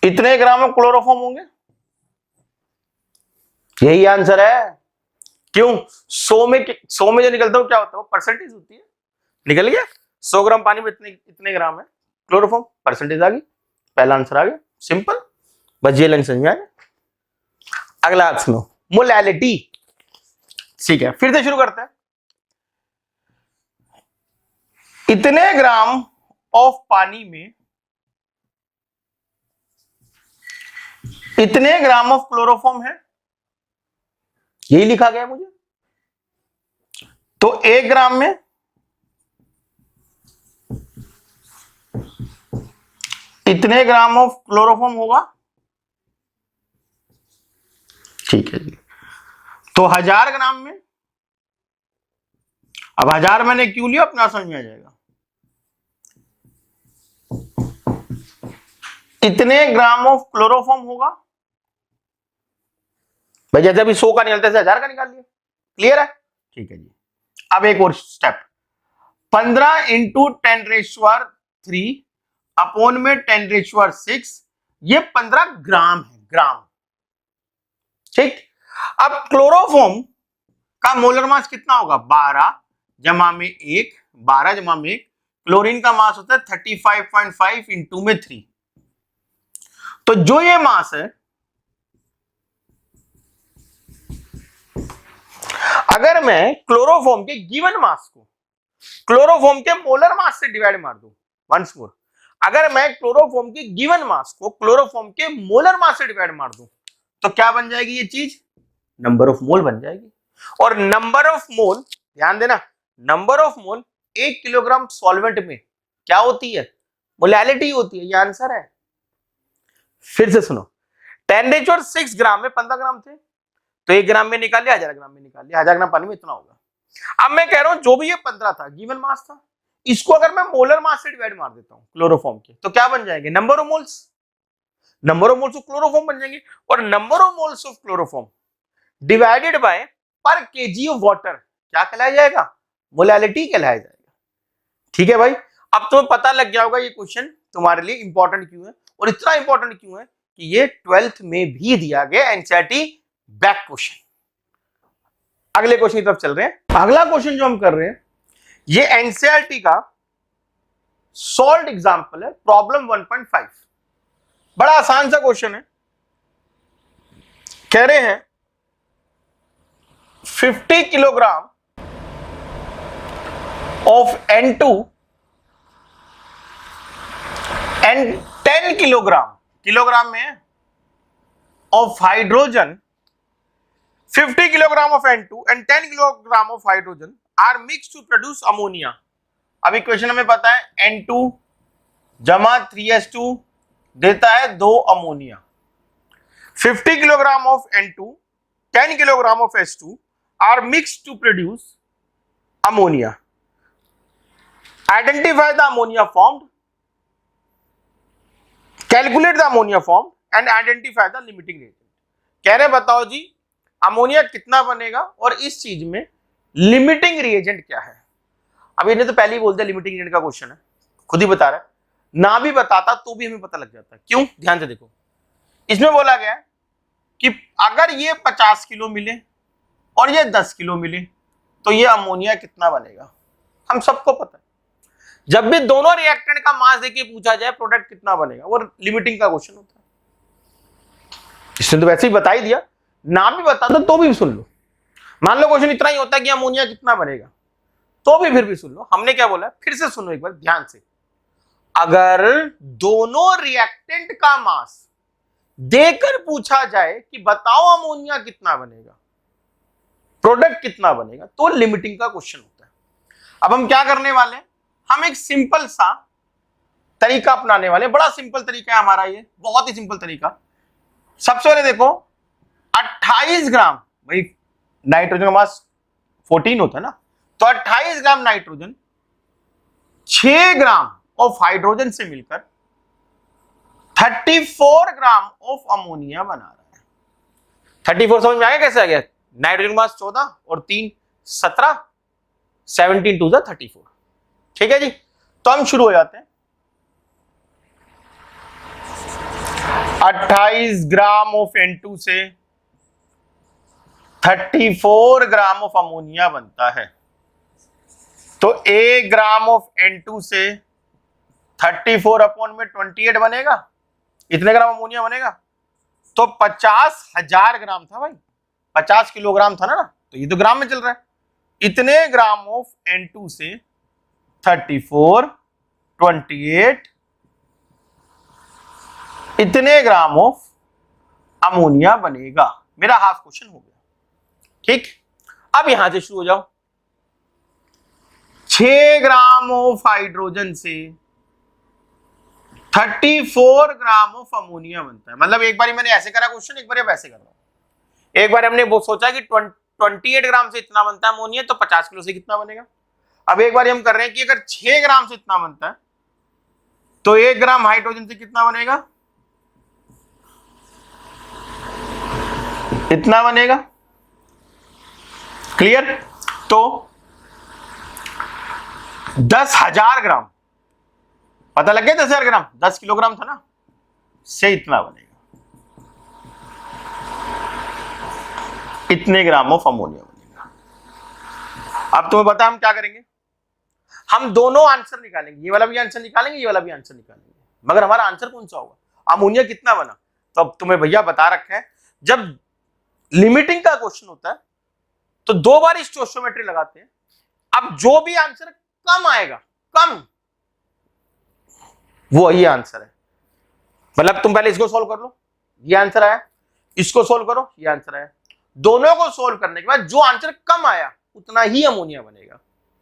A: इतने ग्राम ऑफ क्लोरोफॉर्म होंगे, यही आंसर है। क्यों? 100 में जो निकलता है वो क्या होता है? वो परसेंटेज होती है। निकल गया 100 ग्राम पानी में इतने ग्राम है क्लोरोफॉर्म, परसेंटेज आ गई, पहला आंसर आ गया। सिंपल, बस ये लाइन समझ में आ गया। अगला आप सुनो, मोलैलिटी। ठीक है, फिर से शुरू करते हैं। इतने ग्राम ऑफ पानी में इतने ग्राम ऑफ क्लोरोफॉर्म है, यही लिखा गया मुझे। तो 1 ग्राम में इतने ग्राम ऑफ क्लोरोफॉर्म होगा, ठीक है जी। तो 1000 ग्राम में, अब 1000 मैंने क्यों लिया अपना समझ में आ जाएगा। इतने ग्राम ऑफ क्लोरोफॉर्म होगा भाई, जैसे अभी 100 का निकलता है 1000 का निकाल लिया। क्लियर है? ठीक है जी। अब एक और स्टेप, 15 इंटू 10⁻³ अपॉन में 10⁻⁶, ये 15 ग्राम है, ग्राम। ठीक। अब क्लोरोफॉर्म का मोलर मास कितना होगा? 12 जमा में 1, 12 जमा में 1। क्लोरीन का मास होता है 35.5 इंटू में 3। तो जो ये मास है, अगर मैं क्लोरोफॉर्म के गिवन मास को क्लोरोफॉर्म के मोलर मास से डिवाइड मार दूं, वंस मोर, अगर मैं क्लोरोफॉर्म के गिवन मास को क्लोरोफॉर्म के मोलर मास से डिवाइड मार दूं, तो क्या बन जाएगी ये चीज? नंबर ऑफ मोल बन जाएगी। और नंबर ऑफ मोल, ध्यान देना, number of mole 1 kilogram solvent में क्या होती है? मोलैलिटी होती है। ये आंसर है। फिर से सुनो, 10⁻⁶ ग्राम में 15 ग्राम थे, तो 1 ग्राम में निकाल लिया, 1000 ग्राम में निकाल लिया, 1000 ग्राम पानी में इतना होगा। अब मैं कह रहा हूं जो भी ये 15 था गिवन मास था, इसको अगर मैं मोलर मास से डिवाइड मार देता हूं क्लोरोफॉर्म के, तो क्या बन जाएंगे? Number of moles. Number of moles of chloroform बन जाएंगे। और number of moles of chloroform divided by पर केजी ऑफ वाटर क्या कहलाया जाएगा? मोलैलिटी कहलाया जाएगा। ठीक है भाई, अब तुम्हें पता लग गया होगा ये क्वेश्चन तुम्हारे लिए इंपॉर्टेंट क्यों है, और इतना इंपॉर्टेंट क्यों है कि ये 12th में भी दिया गया एनसीईआरटी बैक क्वेश्चन। अगले क्वेश्चन की तरफ चल रहे हैं। अगला क्वेश्चन जो हम कर रहे हैं, ये एनसीईआरटी का सॉल्व्ड एग्जांपल है, प्रॉब्लम 1.5। बड़ा आसान सा क्वेश्चन है। कह रहे हैं 50 kilogram of N2 and 10 kilogram में of hydrogen, 50 kilogram of N2 and 10 kilogram of hydrogen are mix to produce ammonia. अब इक्वेशन हमें पता है N2 जमा 3H2 देता है 2 ammonia. 50 kilogram of N2, 10 kilogram of H2 are mix to produce ammonia. Identify the ammonia formed, calculate the ammonia form and identify the limiting reagent. कह रहे बताओ जी अमोनिया कितना बनेगा और इस चीज में लिमिटिंग रिएजेंट क्या है। अब इन्हें तो पहले ही बोल दिया लिमिटिंग रिएजेंट का क्वेश्चन है, खुद ही बता रहा है। ना भी बताता तो भी हमें पता लग जाता है। क्यों? ध्यान से देखो, इसमें बोला गया है कि अगर ये 50 किलो मिले और ये 10 किलो मिले तो ये अमोनिया कितना बनेगा, हम सबको पता है। जब भी दोनों रिएक्टेंट का मास देके पूछा जाए प्रोडक्ट कितना बनेगा, वो लिमिटिंग का क्वेश्चन होता है। इसने तो वैसे ही बता ही दिया, ना भी बताता तो भी सुन लो। मान लो क्वेश्चन इतना ही होता है कि अमोनिया कितना बनेगा, तो भी फिर भी सुन लो। हमने क्या बोला, फिर से सुनो एक बार ध्यान से। अगर दोनों रिएक्टेंट का मास देकर पूछा जाए कि बताओ अमोनिया कितना बनेगा, प्रोडक्ट कितना बनेगा, तो लिमिटिंग का क्वेश्चन होता है। अब हम क्या करने वाले हैं, हम एक सिंपल सा तरीका अपनाने वाले। बड़ा सिंपल तरीका है हमारा ये, बहुत ही सिंपल तरीका। सबसे पहले देखो 28 ग्राम, भाई नाइट्रोजन का मास 14 होता है ना, तो 28 gram nitrogen 6 gram of hydrogen से मिलकर 34 ग्राम ऑफ अमोनिया बना रहा है। 34 समझ में आ गया कैसे आ गया? नाइट्रोजन मास 14 और 3 17, 17 टू 34। ठीक है जी, तो हम शुरू हो जाते हैं। 28 ग्राम ऑफ N2 से 34 ग्राम ऑफ अमोनिया बनता है। तो 1 ग्राम ऑफ N2 से 34 अपॉन में 28 बनेगा, इतने ग्राम अमोनिया बनेगा। तो 50,000 ग्राम था भाई, 50 किलोग्राम था ना, तो ये तो ग्राम में चल रहा है। इतने ग्राम ऑफ N2 से 34, 28, इतने ग्राम ऑफ अमोनिया बनेगा। मेरा हाफ क्वेश्चन हो गया। ठीक, अब यहां से शुरू हो जाओ। 6 ग्राम ऑफ हाइड्रोजन से 34 ग्राम ऑफ अमोनिया बनता है। मतलब एक बार मैंने ऐसे करा क्वेश्चन, एक बार अब ऐसे कर रहा हूं। एक बार हमने वो सोचा कि 28 ग्राम से इतना बनता है अमोनिया, तो 50 किलो से कितना बनेगा। अब एक बार हम कर रहे हैं कि अगर 6 ग्राम से इतना बनता है तो 1 ग्राम हाइड्रोजन से कितना बनेगा, इतना बनेगा। क्लियर। तो 10,000 ग्राम, पता लग गया 10,000 ग्राम, 10 किलोग्राम था ना, से इतना बनेगा, इतने ग्राम ऑफ अमोनिया बनेगा। अब तुम्हें पता हम क्या करेंगे, हम दोनों आंसर निकालेंगे, ये वाला भी आंसर निकालेंगे, ये वाला भी आंसर निकालेंगे, मगर हमारा आंसर कौन सा होगा, अमोनिया कितना बना। तो अब तुम्हें भैया बता रखा है, जब लिमिटिंग का क्वेश्चन होता है तो 2 बार स्टोइचियोमेट्री लगाते हैं। अब जो भी आंसर कम आएगा, कम, वो ये आंसर है। मतलब तुम पहले इसको सोल्व कर लो, ये आंसर आया, इसको सोल्व करो, ये आंसर आया। दोनों को सोल्व करने के बाद जो आंसर कम आया उतना ही अमोनिया बनेगा।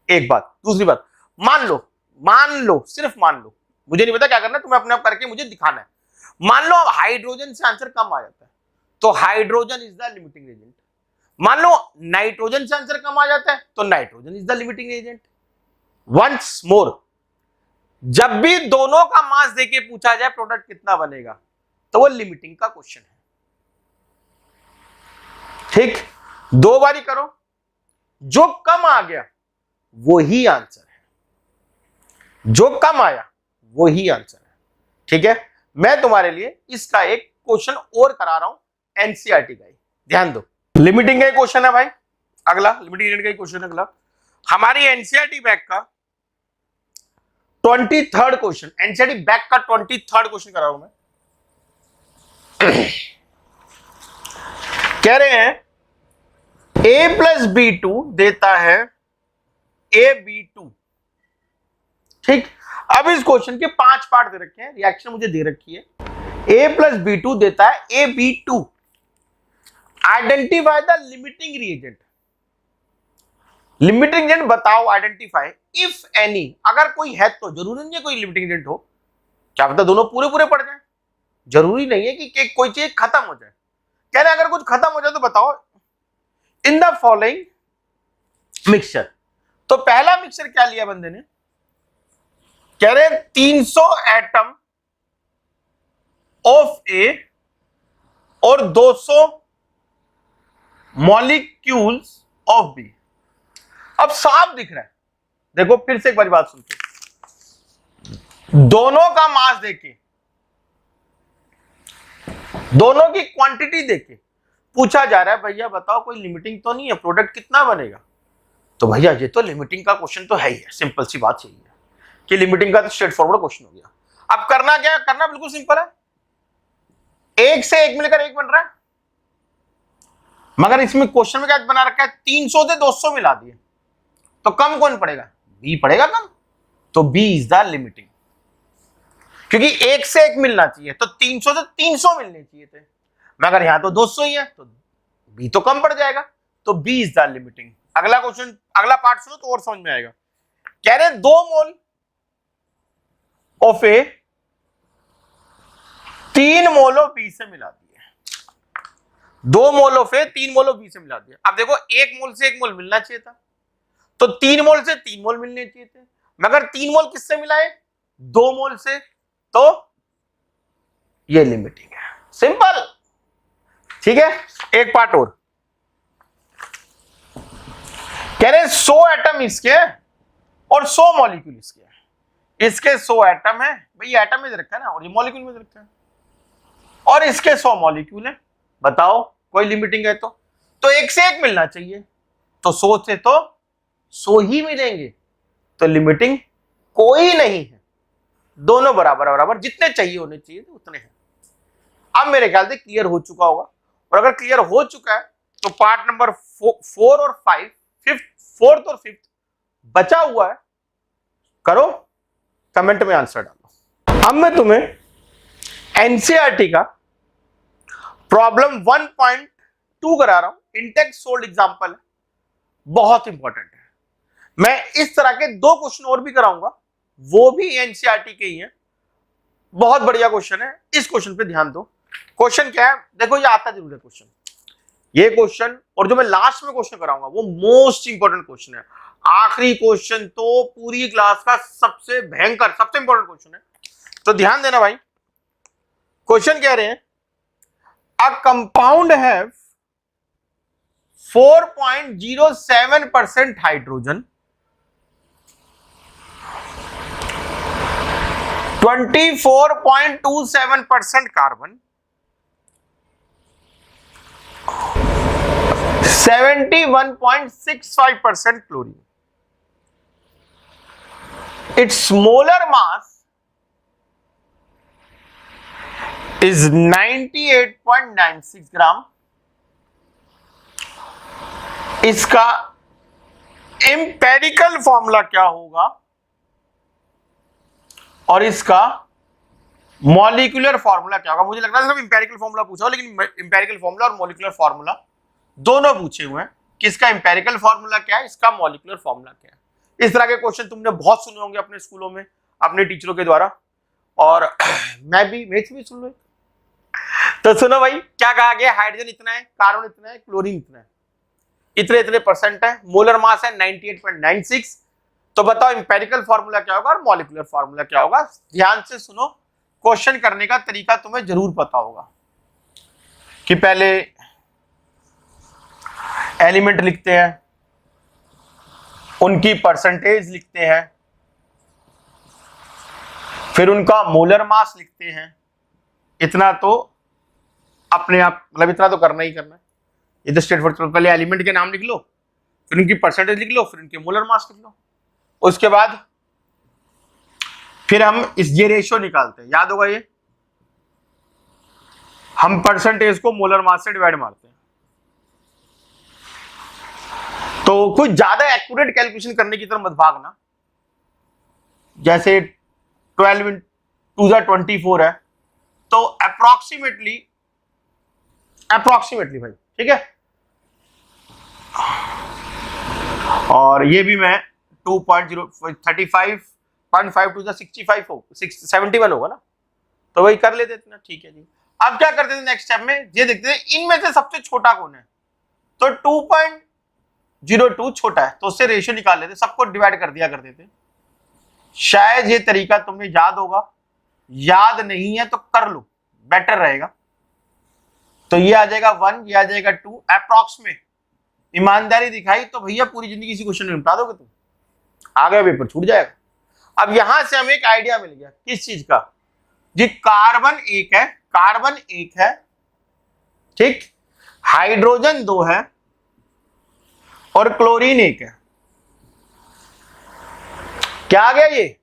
A: एक बात। दूसरी बात, मान लो, सिर्फ मान लो, मुझे नहीं पता क्या करना है, तुम्हें अपने आप करके मुझे दिखाना है। मान लो अब हाइड्रोजन से आंसर कम आ जाता है, तो hydrogen is the limiting agent. मान लो नाइट्रोजन से आंसर कम आ जाता है, तो nitrogen is the limiting agent. Once more, जब भी दोनों का मास देके पूछा जाए प्रोडक्ट कितना बनेगा, तो वो लिमिटिंग का क्वेश्चन है। ठीक, 2 बारी करो, जो कम आ गया वो ही आंसर है, जो कम आया वो ही आंसर है। ठीक है, मैं तुम्हारे लिए इसका एक क्वेश्चन और करा रहा हूं, एनसीईआरटी का ही, ध्यान दो। लिमिटिंग का क्वेश्चन है भाई, अगला लिमिटिंग एजेंट का क्वेश्चन है अगला, हमारी एनसीईआरटी बैक का 23rd क्वेश्चन, एनसीईआरटी बैक का 23rd क्वेश्चन करा रहा हूं मैं। कह रहे हैं A प्लस B2 देता है AB2। ठीक, अब इस क्वेश्चन के 5 पार्ट दे रखे हैं, रिएक्शन मुझे दे रखी है। A प्लस B2 देता है AB2। Identify the limiting reagent. Limiting agent बताओ, आइडेंटिफाई इफ एनी, अगर कोई है तो, जरूरी नहीं है कोई लिमिटिंग एजेंट हो, क्या पता दोनों पूरे पूरे पड़ जाए, जरूरी नहीं है कि कोई चीज खत्म हो जाए। कह रहे अगर कुछ खत्म हो जाए तो बताओ इन द फॉलोइंग मिक्सचर। तो पहला मिक्सचर क्या लिया बंदे ने, कह रहे 300 एटम ऑफ ए और 200 मॉलिक्यूल्स ऑफ बी। अब साफ दिख रहा है, देखो फिर से एक बार बात सुनते, दोनों का मास देके, दोनों की क्वांटिटी देके पूछा जा रहा है, भैया बताओ कोई लिमिटिंग तो नहीं है, प्रोडक्ट कितना बनेगा। तो भैया ये तो लिमिटिंग का क्वेश्चन तो है ही है, सिंपल सी बात यही है कि लिमिटिंग का तो स्ट्रेट फॉरवर्ड क्वेश्चन हो गया। अब करना क्या है, करना बिल्कुल सिंपल है, 1 से 1 मिलकर 1 बन रहा है, मगर इसमें क्वेश्चन में क्या बना रखा है, 300 से 200 मिला दिए, तो कम कौन पड़ेगा, बी पड़ेगा कम, तो बी इज द लिमिटिंग, क्योंकि 1 से 1 मिलना चाहिए, तो 300 से 300 मिलने चाहिए थे, मगर यहां तो 200 ही है, तो बी तो कम पड़ जाएगा, तो बी इज द लिमिटिंग। अगला क्वेश्चन, अगला पार्ट सुनो तो और समझ में आएगा। कह रहे 2 mole of A 3 mole of B से मिला दिए, 2 mole of A 3 mole of B से मिला दिया। अब देखो 1 मोल से 1 मोल मिलना चाहिए था, तो 3 मोल से 3 मोल मिलने चाहिए थे, मगर 3 मोल किससे मिलाए, 2 मोल से, तो ये लिमिटिंग है, सिंपल। ठीक है, एक पार्ट और, कह रहे 100 एटम इसके और 100 मॉलिक्यूल इसके हैं। इसके 100 एटम है, भाई एटम में रखा है ना, और ये मॉलिक्यूल में रखा है, और इसके 100 मॉलिक्यूल है। बताओ कोई लिमिटिंग है तो एक से एक मिलना चाहिए, तो 100 से तो 100 ही मिलेंगे, तो लिमिटिंग कोई नहीं है, दोनों बराबर बराबर, जितने चाहिए होने चाहिए उतने हैं। अब मेरे ख्याल से क्लियर हो चुका होगा, और अगर क्लियर हो चुका है तो पार्ट नंबर 4 और 5, फोर्थ और फिफ्थ बचा हुआ है, करो, कमेंट में आंसर डालो। अब मैं तुम्हें एनसीईआरटी का प्रॉब्लम 1.2 करा रहा हूं, इंटेक्स सोल्ड एग्जांपल है, बहुत इंपॉर्टेंट है। मैं इस तरह के 2 क्वेश्चन और भी कराऊंगा, वो भी एनसीईआरटी के ही हैं, बहुत बढ़िया क्वेश्चन है, इस क्वेश्चन पे ध्यान दो। क्वेश्चन क्या है, देखो ये आता जरूर है क्वेश्चन, ये क्वेश्चन और जो मैं लास्ट में क्वेश्चन कराऊंगा वो मोस्ट इंपॉर्टेंट क्वेश्चन है। आखिरी क्वेश्चन तो पूरी क्लास का सबसे भयंकर, सबसे इंपॉर्टेंट क्वेश्चन है, तो ध्यान देना भाई। क्वेश्चन कह रहे हैं a compound have 4.07% hydrogen, 24.27% carbon, 71.65% chlorine. Its molar mass is 98.96 ग्राम. इसका एम्पेरिकल फॉर्मूला क्या होगा और इसका मॉलिक्यूलर फॉर्मूला क्या होगा? मुझे लग रहा है सब एम्पेरिकल फॉर्मूला पूछा हो, लेकिन एम्पेरिकल फॉर्मूला और मॉलिक्यूलर फॉर्मूला दोनों पूछे हुए हैं। किसका एम्पेरिकल फॉर्मूला क्या है, इसका मॉलिक्यूलर फॉर्मूला क्या है। इस तरह के क्वेश्चन तुमने बहुत सुने होंगे अपने स्कूलों में, अपने टीचरों के द्वारा, और मैं भी मैथ्स भी सुन लो। तो सुनो भाई, क्या कहा गया, हाइड्रोजन इतना है, कार्बन इतना है, क्लोरीन इतना है, इतने इतने परसेंट है, मोलर मास है 98.96। तो बताओ एम्पेरिकल फॉर्मूला क्या होगा और मॉलिक्यूलर फॉर्मूला क्या होगा। ध्यान से सुनो, क्वेश्चन करने का तरीका तुम्हें जरूर पता होगा कि पहले एलिमेंट लिखते हैं, उनकी परसेंटेज लिखते हैं, फिर उनका मोलर मास लिखते हैं। इतना तो अपने आप, मतलब इतना तो करना ही करना है, ये तो स्ट्रेटफॉरवर्ड। पहले एलिमेंट के नाम लिख लो, फिर उनकी परसेंटेज लिख लो, फिर उनके मोलर मास लिख लो, उसके बाद फिर हम ये रेशियो निकालते हैं, याद होगा ये, हम परसेंटेज को मोलर मास से डिवाइड मारते हैं। तो कुछ ज्यादा एक्यूरेट कैलकुलेशन करने की तरफ मत भागना, जैसे 12 × 2 = 24 है, तो अप्रोक्सीमेटली भाई, ठीक है। और ये भी मैं 2.035.52 = 65 हो 71 होगा ना, तो वही कर लेते थे ना, ठीक है जी। अब क्या करते थे नेक्स्ट स्टेप में, ये देखते थे इनमें से सबसे छोटा कौन है, तो 2.02 छोटा है, तो उससे रेशियो निकाल लेते, सबको डिवाइड कर दिया करते थे। शायद ये तरीका तुम्हें याद होगा, याद नहीं है तो कर लो, बेटर रहेगा। तो ये आ जाएगा 1, ये आ जाएगा 2, अप्रॉक्स में ईमानदारी दिखाई तो भैया पूरी जिंदगी इसी क्वेश्चन में निपटा दोगे तुम, आगे पेपर छूट जाएगा। अब यहां से हमें एक आइडिया मिल गया किस चीज का, जी कार्बन 1 है, कार्बन 1 है, ठीक, हाइड्रोजन 2 है और क्लोरीन 1 है। क्या आ गया ये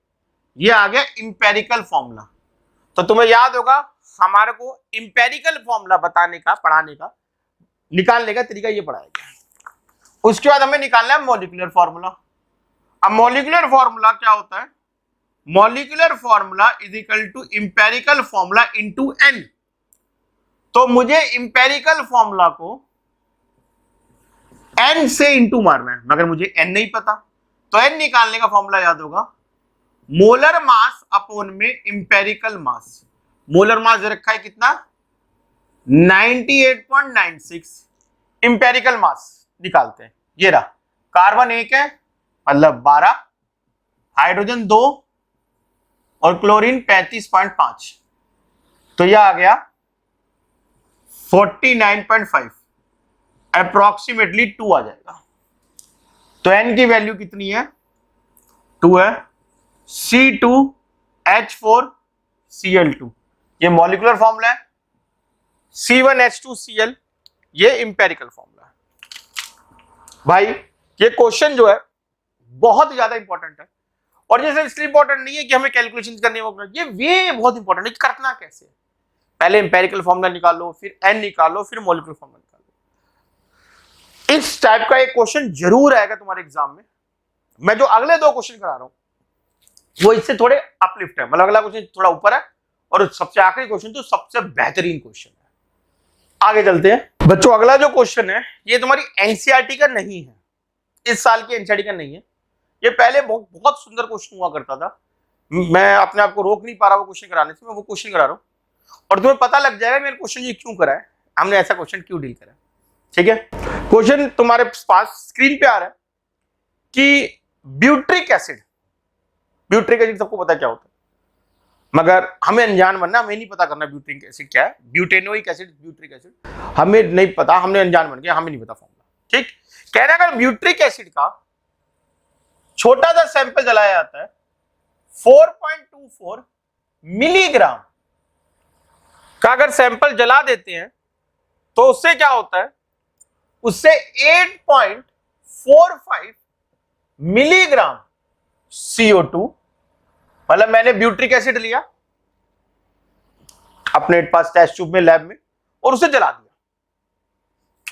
A: आ गया इंपेरिकल फॉर्मूला। तो तुम्हें याद होगा हमारे को इंपेरिकल फॉर्मूला बताने का, पढ़ाने का, निकालने का तरीका ये पढ़ाया गया। उसके बाद हमें निकालना है मॉलिक्यूलर फॉर्मूला। अब मॉलिक्यूलर फॉर्मूला क्या होता है, molecular formula is equal to empirical formula into n। तो मुझे इंपेरिकल फॉर्मूला को n से इंटू मारना है, मगर मुझे n नहीं पता, तो n निकालने का फॉर्मूला याद होगा, मोलर मास अपॉन में इंपेरिकल मास। मोलर मास दे रखा है कितना, 98.96, इंपेरिकल मास निकालते हैं, ये रहा, कार्बन 1 है मतलब 12, हाइड्रोजन 2 और क्लोरीन 35.5, तो यह आ गया 49.5, अप्रोक्सीमेटली 2 आ जाएगा। तो n की वैल्यू कितनी है, 2 है, C2H4Cl2, ये मॉलिक्यूलर फॉर्मूला है, C1H2Cl, ये इंपेरिकल फॉर्मूला है भाई। ये क्वेश्चन जो है बहुत ज्यादा इंपॉर्टेंट है, और जैसे इसलिए इंपॉर्टेंट नहीं है कि हमें कैलकुलेशन करनी है, ये बहुत इंपॉर्टेंट है। करना कैसे, पहले इंपेरिकल फॉर्मूला निकालो, फिर एन निकालो, फिर मॉलिक्यूलर फॉर्मूला निकालो। इस टाइप का एक क्वेश्चन जरूर आएगा तुम्हारे एग्जाम में। मैं जो अगले दो क्वेश्चन करा रहा हूं वो इससे थोड़े अपलिफ्ट है, मतलब अगला क्वेश्चन थोड़ा ऊपर है, और सबसे आखिरी क्वेश्चन तो सबसे बेहतरीन क्वेश्चन है। आगे चलते हैं बच्चों। अगला जो क्वेश्चन है ये तुम्हारी एनसीईआरटी का नहीं है, इस साल की एनसीईआरटी का नहीं है। ये पहले बहुत सुंदर क्वेश्चन हुआ करता था, मैं अपने आप को रोक नहीं पा रहा वो क्वेश्चन कराने से, मैं वो क्वेश्चन करा रहा हूं, और तुम्हें पता लग जाएगा मेरे क्वेश्चन ये क्यों करा है, हमने ऐसा क्वेश्चन क्यों डील करा। ठीक है, क्वेश्चन तुम्हारे पास स्क्रीन पे आ रहा है कि ब्यूट्रिक एसिड सबको पता क्या होता है, मगर हमें अनजान बनना, हमें नहीं पता करना ब्यूट्रिक एसिड क्या है। ब्यूटेनोइक एसिड, ब्यूट्रिक एसिड हमें नहीं पता, हमने अनजान बन गया, हमें नहीं पता फॉर्मूला। ठीक, कह रहे अगर ब्यूट्रिक एसिड का छोटा सा सैंपल जलाया जाता है 4.24 मिलीग्राम का, अगर सैंपल जला देते हैं तो उससे क्या होता है, उससे 8.45 मिलीग्राम CO2, मतलब मैंने ब्यूट्रिक एसिड लिया अपने पास टेस्ट ट्यूब में लैब में और उसे जला दिया।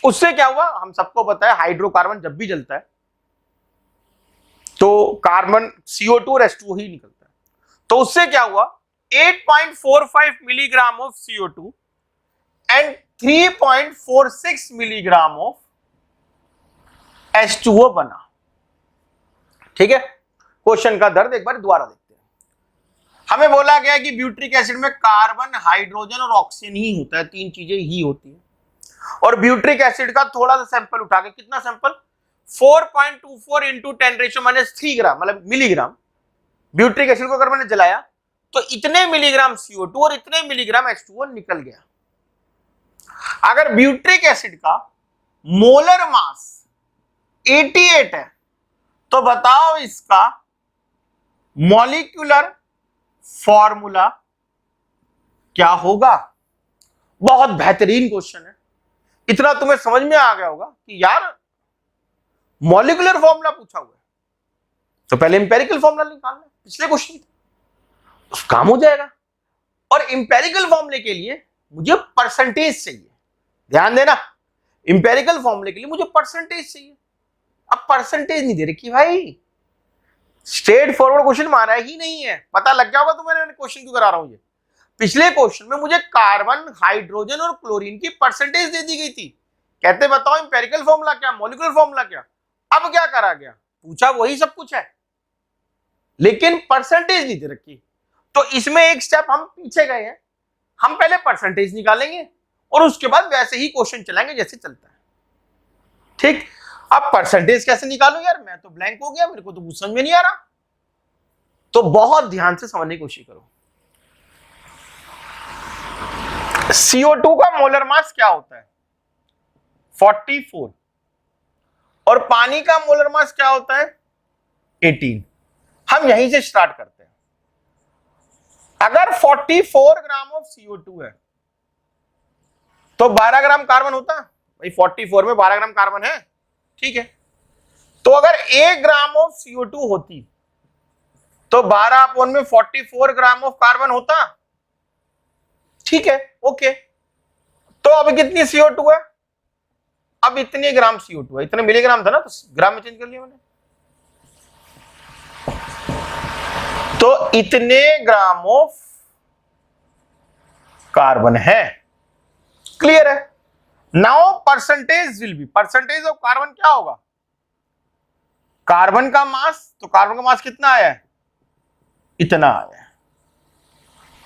A: उससे क्या हुआ, हम सबको पता है हाइड्रोकार्बन जब भी जलता है तो कार्बन CO2 और H2O ही निकलता है। तो उससे क्या हुआ, 8.45 milligram of CO2 and 3.46 milligram of H2O बना। ठीक है, क्वेश्चन का दर्द एक बार दोबारा देखते हैं। हमें बोला गया कि ब्यूट्रिक एसिड में कार्बन, हाइड्रोजन और ऑक्सीजन ही होता है, तीन चीजें ही होती हैं, और ब्यूट्रिक एसिड का थोड़ा सा सैंपल उठा के, कितना सैंपल, 4.24 इंटू 10⁻³ ग्राम, मतलब मिलीग्राम ब्यूट्रिक एसिड को अगर मैंने जलाया तो इतने मिलीग्राम CO2 और इतने मिलीग्राम H2O निकल गया। अगर ब्यूट्रिक एसिड का मोलर मास 88 है तो बताओ इसका मॉलिक्यूलर फॉर्मूला क्या होगा। बहुत बेहतरीन क्वेश्चन है। इतना तुम्हें समझ में आ गया होगा कि यार मॉलिक्यूलर फॉर्मूला पूछा हुआ है तो पहले इंपेरिकल फॉर्मूला निकालना है, पिछले क्वेश्चन उस काम हो जाएगा। और इंपेरिकल फॉर्मूले के लिए मुझे परसेंटेज चाहिए, ध्यान देना, इंपेरिकल फॉर्मूले के लिए मुझे परसेंटेज चाहिए। अब परसेंटेज नहीं दे रखी भाई, स्ट्रेट फॉरवर्ड क्वेश्चन मारा ही नहीं है। पता लग गया होगा तुम्हें मैंने क्वेश्चन क्यों करा रहा हूं। ये पिछले क्वेश्चन में मुझे कार्बन, हाइड्रोजन और क्लोरीन की परसेंटेज दे दी गई थी, कहते बताओ इंपेरिकल फॉर्मूला क्या, मॉलिक्यूलर फॉर्मूला क्या। अब क्या करा गया, पूछा वही सब कुछ है लेकिन परसेंटेज नहीं दे रखी। तो इसमें एक स्टेप हम पीछे गए हैं, हम पहले परसेंटेज निकालेंगे और उसके बाद वैसे ही क्वेश्चन चलाएंगे जैसे चलता है। ठीक, अब परसेंटेज कैसे निकालूं यार, मैं तो ब्लैंक हो गया, मेरे को तो कुछ समझ में नहीं आ रहा। तो बहुत ध्यान से समझने की कोशिश करो। CO2 का मोलर मास क्या होता है 44, और पानी का मोलर मास क्या होता है 18। हम यहीं से स्टार्ट करते हैं। अगर 44 ग्राम ऑफ CO2 है तो 12 ग्राम कार्बन होता है भाई, 44 में 12 ग्राम कार्बन है, ठीक है। तो अगर 1 ग्राम ऑफ CO2 होती तो 12/44 ग्राम ऑफ कार्बन होता, ठीक है, ओके। तो अब कितनी CO2 है, अब इतने ग्राम CO2 है, इतने मिलीग्राम था ना, तो ग्राम में चेंज कर लिया मैंने, तो इतने ग्राम ऑफ कार्बन है। क्लियर है। Now percentage will be, percentage of carbon क्या होगा, कार्बन का मास, तो कार्बन का मास कितना आया है, इतना आया है,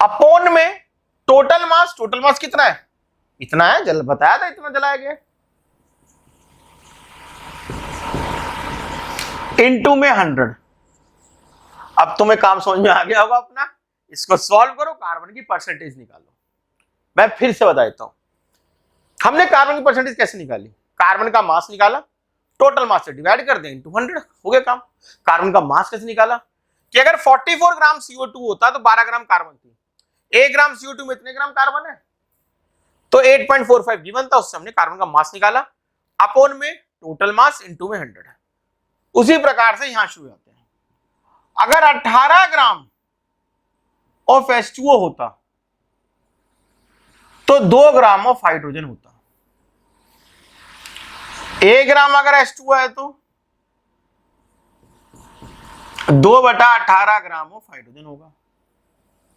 A: अपॉन में टोटल मास, टोटल मास कितना है, इतना है, जल बताया था इतना जलाया गया, इनटू में 100। अब तुम्हें काम समझ में आ गया होगा अपना, इसको सॉल्व करो, कार्बन की परसेंटेज निकालो। मैं फिर से बता देता हूं, हमने कार्बन की परसेंटेज कैसे निकाली, कार्बन का मास निकाला, टोटल मास से डिवाइड कर दें इनटू 100, हो गया काम। कार्बन का मास कैसे निकाला कि अगर 44 ग्राम CO2 होता तो 12 ग्राम कार्बन थी, 1 ग्राम CO2 में इतने ग्राम कार्बन है, तो तो 8.45 गिवन था, उससे हमने कार्बन का मास निकाला, अपॉन में टोटल मास इनटू में 100 है। उसी प्रकार से यहां शुरू होते हैं। अगर 18 ग्राम ऑफ H2O होता तो 2 ग्राम ऑफ हाइड्रोजन होता। 1 ग्राम अगर H2O है तो 2/18 ग्राम ऑफ हाइड्रोजन होगा।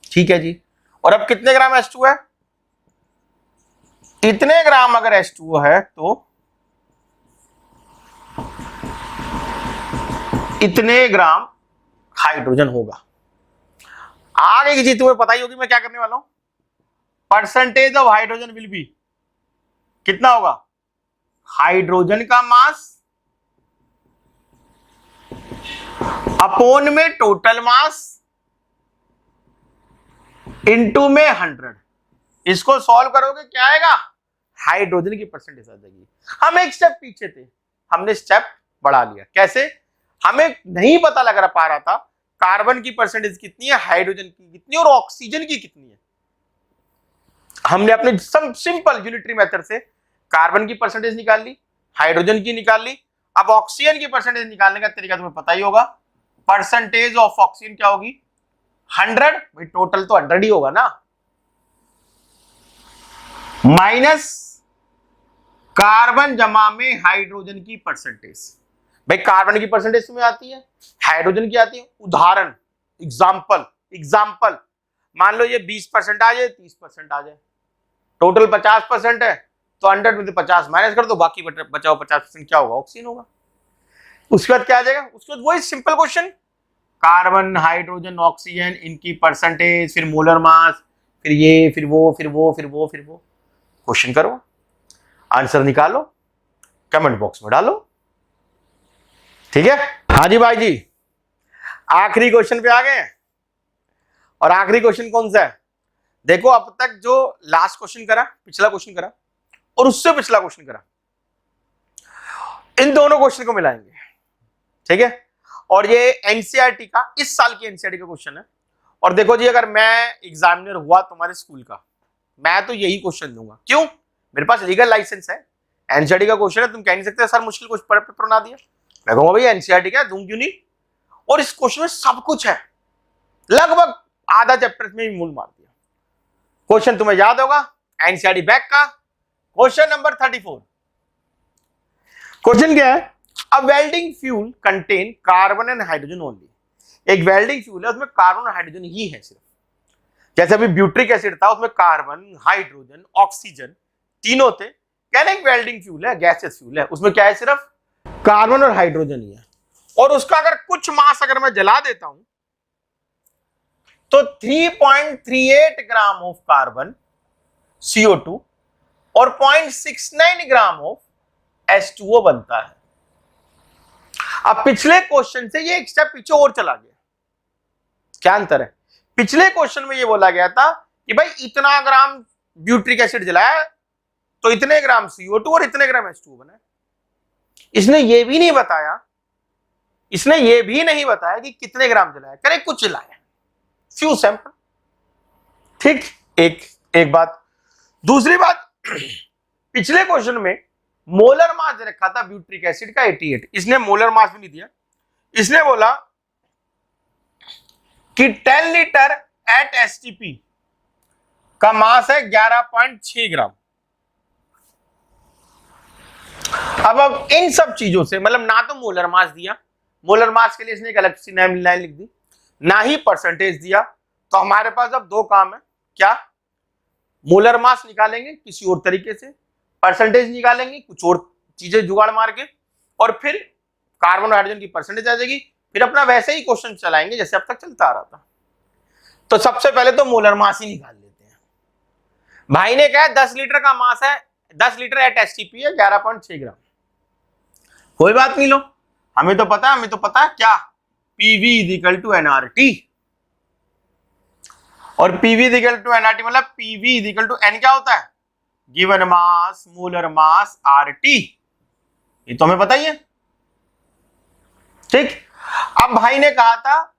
A: ठीक है जी। और अब कितने ग्राम H2O है? इतने ग्राम अगर H2O है तो इतने ग्राम हाइड्रोजन होगा। आगे की चीज तुम्हें पता ही होगी मैं क्या करने वाला हूं। Percentage of hydrogen will be कितना होगा? हाइड्रोजन का मास अपॉन में टोटल मास इनटू में 100। इसको सॉल्व करोगे क्या आएगा? हाइड्रोजन की परसेंटेज आ जाएगी। हम एक स्टेप पीछे थे, हमने स्टेप बढ़ा लिया। कैसे? हमें नहीं पता लग पा रहा था कार्बन की परसेंटेज कितनी है, हाइड्रोजन की कितनी और ऑक्सीजन की कितनी है। हमने अपने सिंपल यूनिटरी मेथड से कार्बन की परसेंटेज निकाल ली, हाइड्रोजन की निकाल ली। अब ऑक्सीजन की परसेंटेज निकालने का तरीका तुम्हें पता ही होगा। परसेंटेज ऑफ ऑक्सीजन क्या होगी? 100, भाई टोटल तो 100 ही होगा ना, माइनस कार्बन जमा में हाइड्रोजन की परसेंटेज। भाई कार्बन की परसेंटेज तुम्हें आती है, हाइड्रोजन की आती है। उदाहरण, एग्जाम्पल मान लो ये 20% आ जाए, 30% आ जाए, टोटल 50% है तो 100 में से 50 माइनस कर दो, बाकी बचा हुआ 50% क्या होगा? ऑक्सीजन होगा। उसके बाद क्या आ जाएगा? उसके बाद वही simple question, carbon hydrogen oxygen इनकी परसेंटेज, फिर मोलर मास, फिर ये, फिर वो, फिर वो, फिर वो, फिर वो। क्वेश्चन करो, आंसर निकालो, कमेंट बॉक्स में डालो। ठीक है? हाँ जी भाई जी, आखिरी क्वेश्चन पे आ गए। और आखिरी क्वेश्चन कौन सा है? देखो अब तक जो लास्ट क्वेश्चन करा, पिछला क्वेश्चन करा और उससे पिछला क्वेश्चन करा, इन दोनों क्वेश्चन को मिलाएंगे। ठीक है? और ये एनसीईआरटी का, इस साल की एनसीईआरटी का क्वेश्चन है। और देखो जी, अगर मैं एग्जामिनर हुआ तुम्हारे स्कूल का, मैं तो यही क्वेश्चन दूंगा। क्यों? मेरे पास लीगल लाइसेंस है, एनसीईआरटी का क्वेश्चन है। तुम कह नहीं सकते सर मुश्किल कुछ पेपर बना दिया। मैं कहूंगा भाई एनसीईआरटी का दूं क्यों नहीं। और इस क्वेश्चन में सब कुछ है, लगभग आधा चैप्टर में ही मूल मार दिया। क्वेश्चन तुम्हें याद होगा, एनसीईआरटी बैक का क्वेश्चन नंबर 34। क्वेश्चन क्या है? A welding fuel contain carbon and hydrogen only. एक वेल्डिंग फ्यूल है, उसमें कार्बन और हाइड्रोजन ही है सिर्फ। जैसे अभी ब्यूट्रिक एसिड था, उसमें कार्बन, हाइड्रोजन, ऑक्सीजन तीनों थे। कहने एक वेल्डिंग फ्यूल है, गैसेस फ्यूल है, उसमें क्या है? सिर्फ कार्बन और हाइड्रोजन ही है। और उसका अगर कुछ मास अगर मैं जला देता हूं तो 3.38 ग्राम ऑफ कार्बन CO2 और 0.69 ग्राम ऑफ H2O बनता है। अब पिछले क्वेश्चन से ये एक स्टेप पीछे और चला गया। क्या अंतर है? पिछले क्वेश्चन में ये बोला गया था कि भाई इतना ग्राम ब्यूट्रिक एसिड जलाया तो इतने ग्राम CO2 और इतने ग्राम H2O बना। इसने ये भी नहीं बताया कि कितने ग्राम जलाया, करे कुछ जलाया, फ्यू सैंपल। ठीक, एक बात। दूसरी बात, पिछले क्वेश्चन में मोलर मास दे रखा था ब्यूट्रिक एसिड का 88, इसने मोलर मास भी नहीं दिया। इसने बोला कि 10 लीटर एट एसटीपी का मास है 11.6 ग्राम। अब इन सब चीजों से, मतलब ना तो मोलर मास दिया, मोलर मास के लिए इसने एक अलग सी लाइन लिख दी, ना ही परसेंटेज दिया। तो हमारे पास अब दो काम है। क्या? मोलर मास निकालेंगे किसी और तरीके से, परसेंटेज निकालेंगे कुछ और चीजें जुगाड़ मार के, और फिर कार्बन और हाइड्रोजन की परसेंटेज आ जाएगी। फिर अपना वैसे ही क्वेश्चन चलाएंगे जैसे अब तक चलता आ रहा था। तो सबसे पहले तो मोलर मास ही निकाल लेते हैं। भाई ने कहा 10 लीटर का मास है, 10 लीटर एट एसटीपी है 11.6 ग्राम। कोई बात नहीं, लो हमें तो पता है क्या, PV is equal to NRT. और PV is equal to NRT मतलब PV is equal to N क्या होता है? Given mass molar mass RT. ये तो हमें पता ही है। ठीक, अब भाई ने कहा था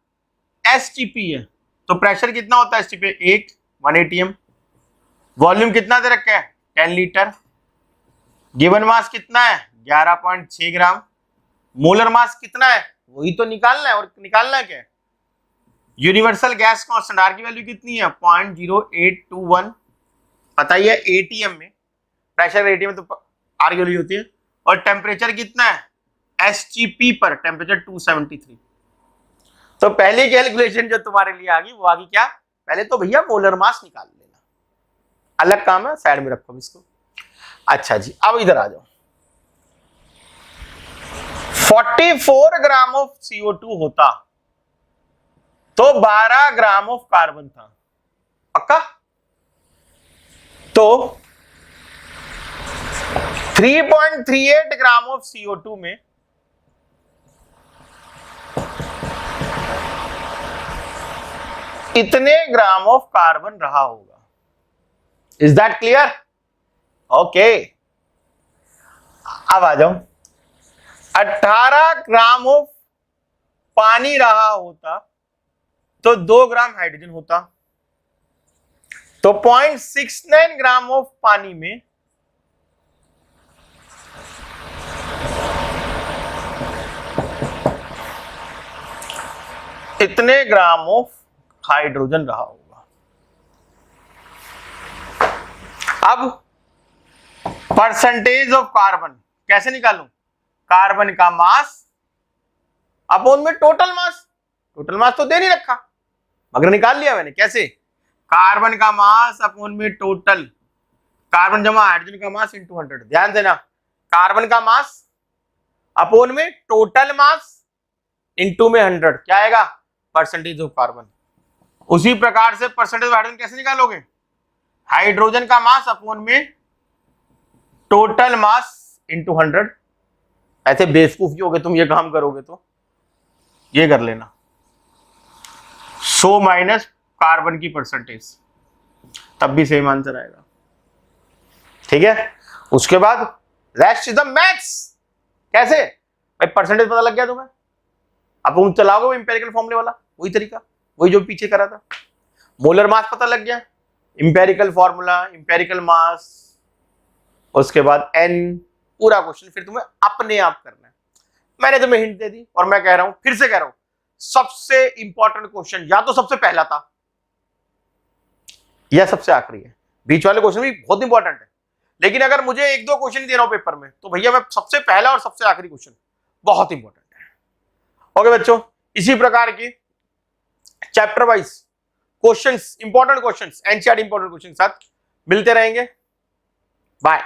A: एसटीपी है, तो प्रेशर कितना होता है एसटीपी? 1 1 atm। वॉल्यूम कितना दे रखा है? 10 लीटर। गिवन मास कितना है 11.6 ग्राम। मोलर मास कितना है वही तो निकालना है, और निकालना है क्या है? यूनिवर्सल गैस कांस्टेंट आर की वैल्यू कितनी है 0.0821, पता ही है एटीएम में, प्रेशर एटीएम में तो आर की वैल्यू होती है। और टेम्परेचर कितना है एसजीपी पर, टेम्परेचर 273। तो पहली कैलकुलेशन जो तुम्हारे लिए आ गई वो आ गई क्या, पहले तो भैया मोलर मास निकाल लेना, अलग काम है, साइड में रखो इसको। अच्छा जी, अब इधर आ जाओ। 44 ग्राम ऑफ CO2 होता तो 12 ग्राम ऑफ कार्बन था, पक्का? तो 3.38 ग्राम ऑफ CO2 में इतने ग्राम ऑफ कार्बन रहा होगा। Is that clear? ओके, अब आ जाओ। 18 ग्राम ऑफ पानी रहा होता तो 2 ग्राम हाइड्रोजन होता। तो 0.69 ग्राम ऑफ पानी में इतने ग्राम ऑफ हाइड्रोजन रहा होगा। अब परसेंटेज ऑफ कार्बन कैसे निकालूं? कार्बन का मास अपॉन में टोटल मास। टोटल मास तो दे नहीं रखा मगर निकाल लिया मैंने। कैसे? कार्बन का मास अपॉन में टोटल, कार्बन जमा हाइड्रोजन का मास इंटू 100। ध्यान देना, कार्बन का मास अपॉन में टोटल मास इंटू में 100 क्या आएगा? Percentage of carbon. उसी प्रकार से परसेंटेज ऑफ हाइड्रोजन कैसे निकालोगे? हाइड्रोजन का मास अपॉन में टोटल मास इंटू 100। ऐसे बेवकूफ ही होगे तुम, ये काम करोगे तो ये कर लेना 100 माइनस कार्बन की परसेंटेज, तब भी सेम आंसर आएगा। ठीक है, उसके बाद रेस्ट इज द मैथ्स। कैसे भाई? परसेंटेज पता लग गया तुम्हें, अब तुम चलाओगे वो इंपेरिकल फॉर्मूले वाला, वही तरीका, वही जो पीछे करा था। मोलर मास पता लग गया, इंपेरिकल फॉर्मूला, इंपेरिकल मास, उसके बाद n, पूरा क्वेश्चन फिर तुम्हें अपने आप करना है। मैंने तुम्हें हिंट दे दी और मैं कह रहा हूं, फिर से कह रहा हूं, सबसे इंपॉर्टेंट क्वेश्चन या तो सबसे पहला था या सबसे आखिरी है। बीच वाले क्वेश्चन भी बहुत इंपॉर्टेंट है, लेकिन अगर मुझे 1-2 क्वेश्चन दे रहा हूं पेपर में तो भैया मैं सबसे पहला और सबसे आखिरी क्वेश्चन बहुत इंपॉर्टेंट है। ओके बच्चों, इसी प्रकार की chapter wise questions, important questions, NCERT important question साथ मिलते रहेंगे। बाय।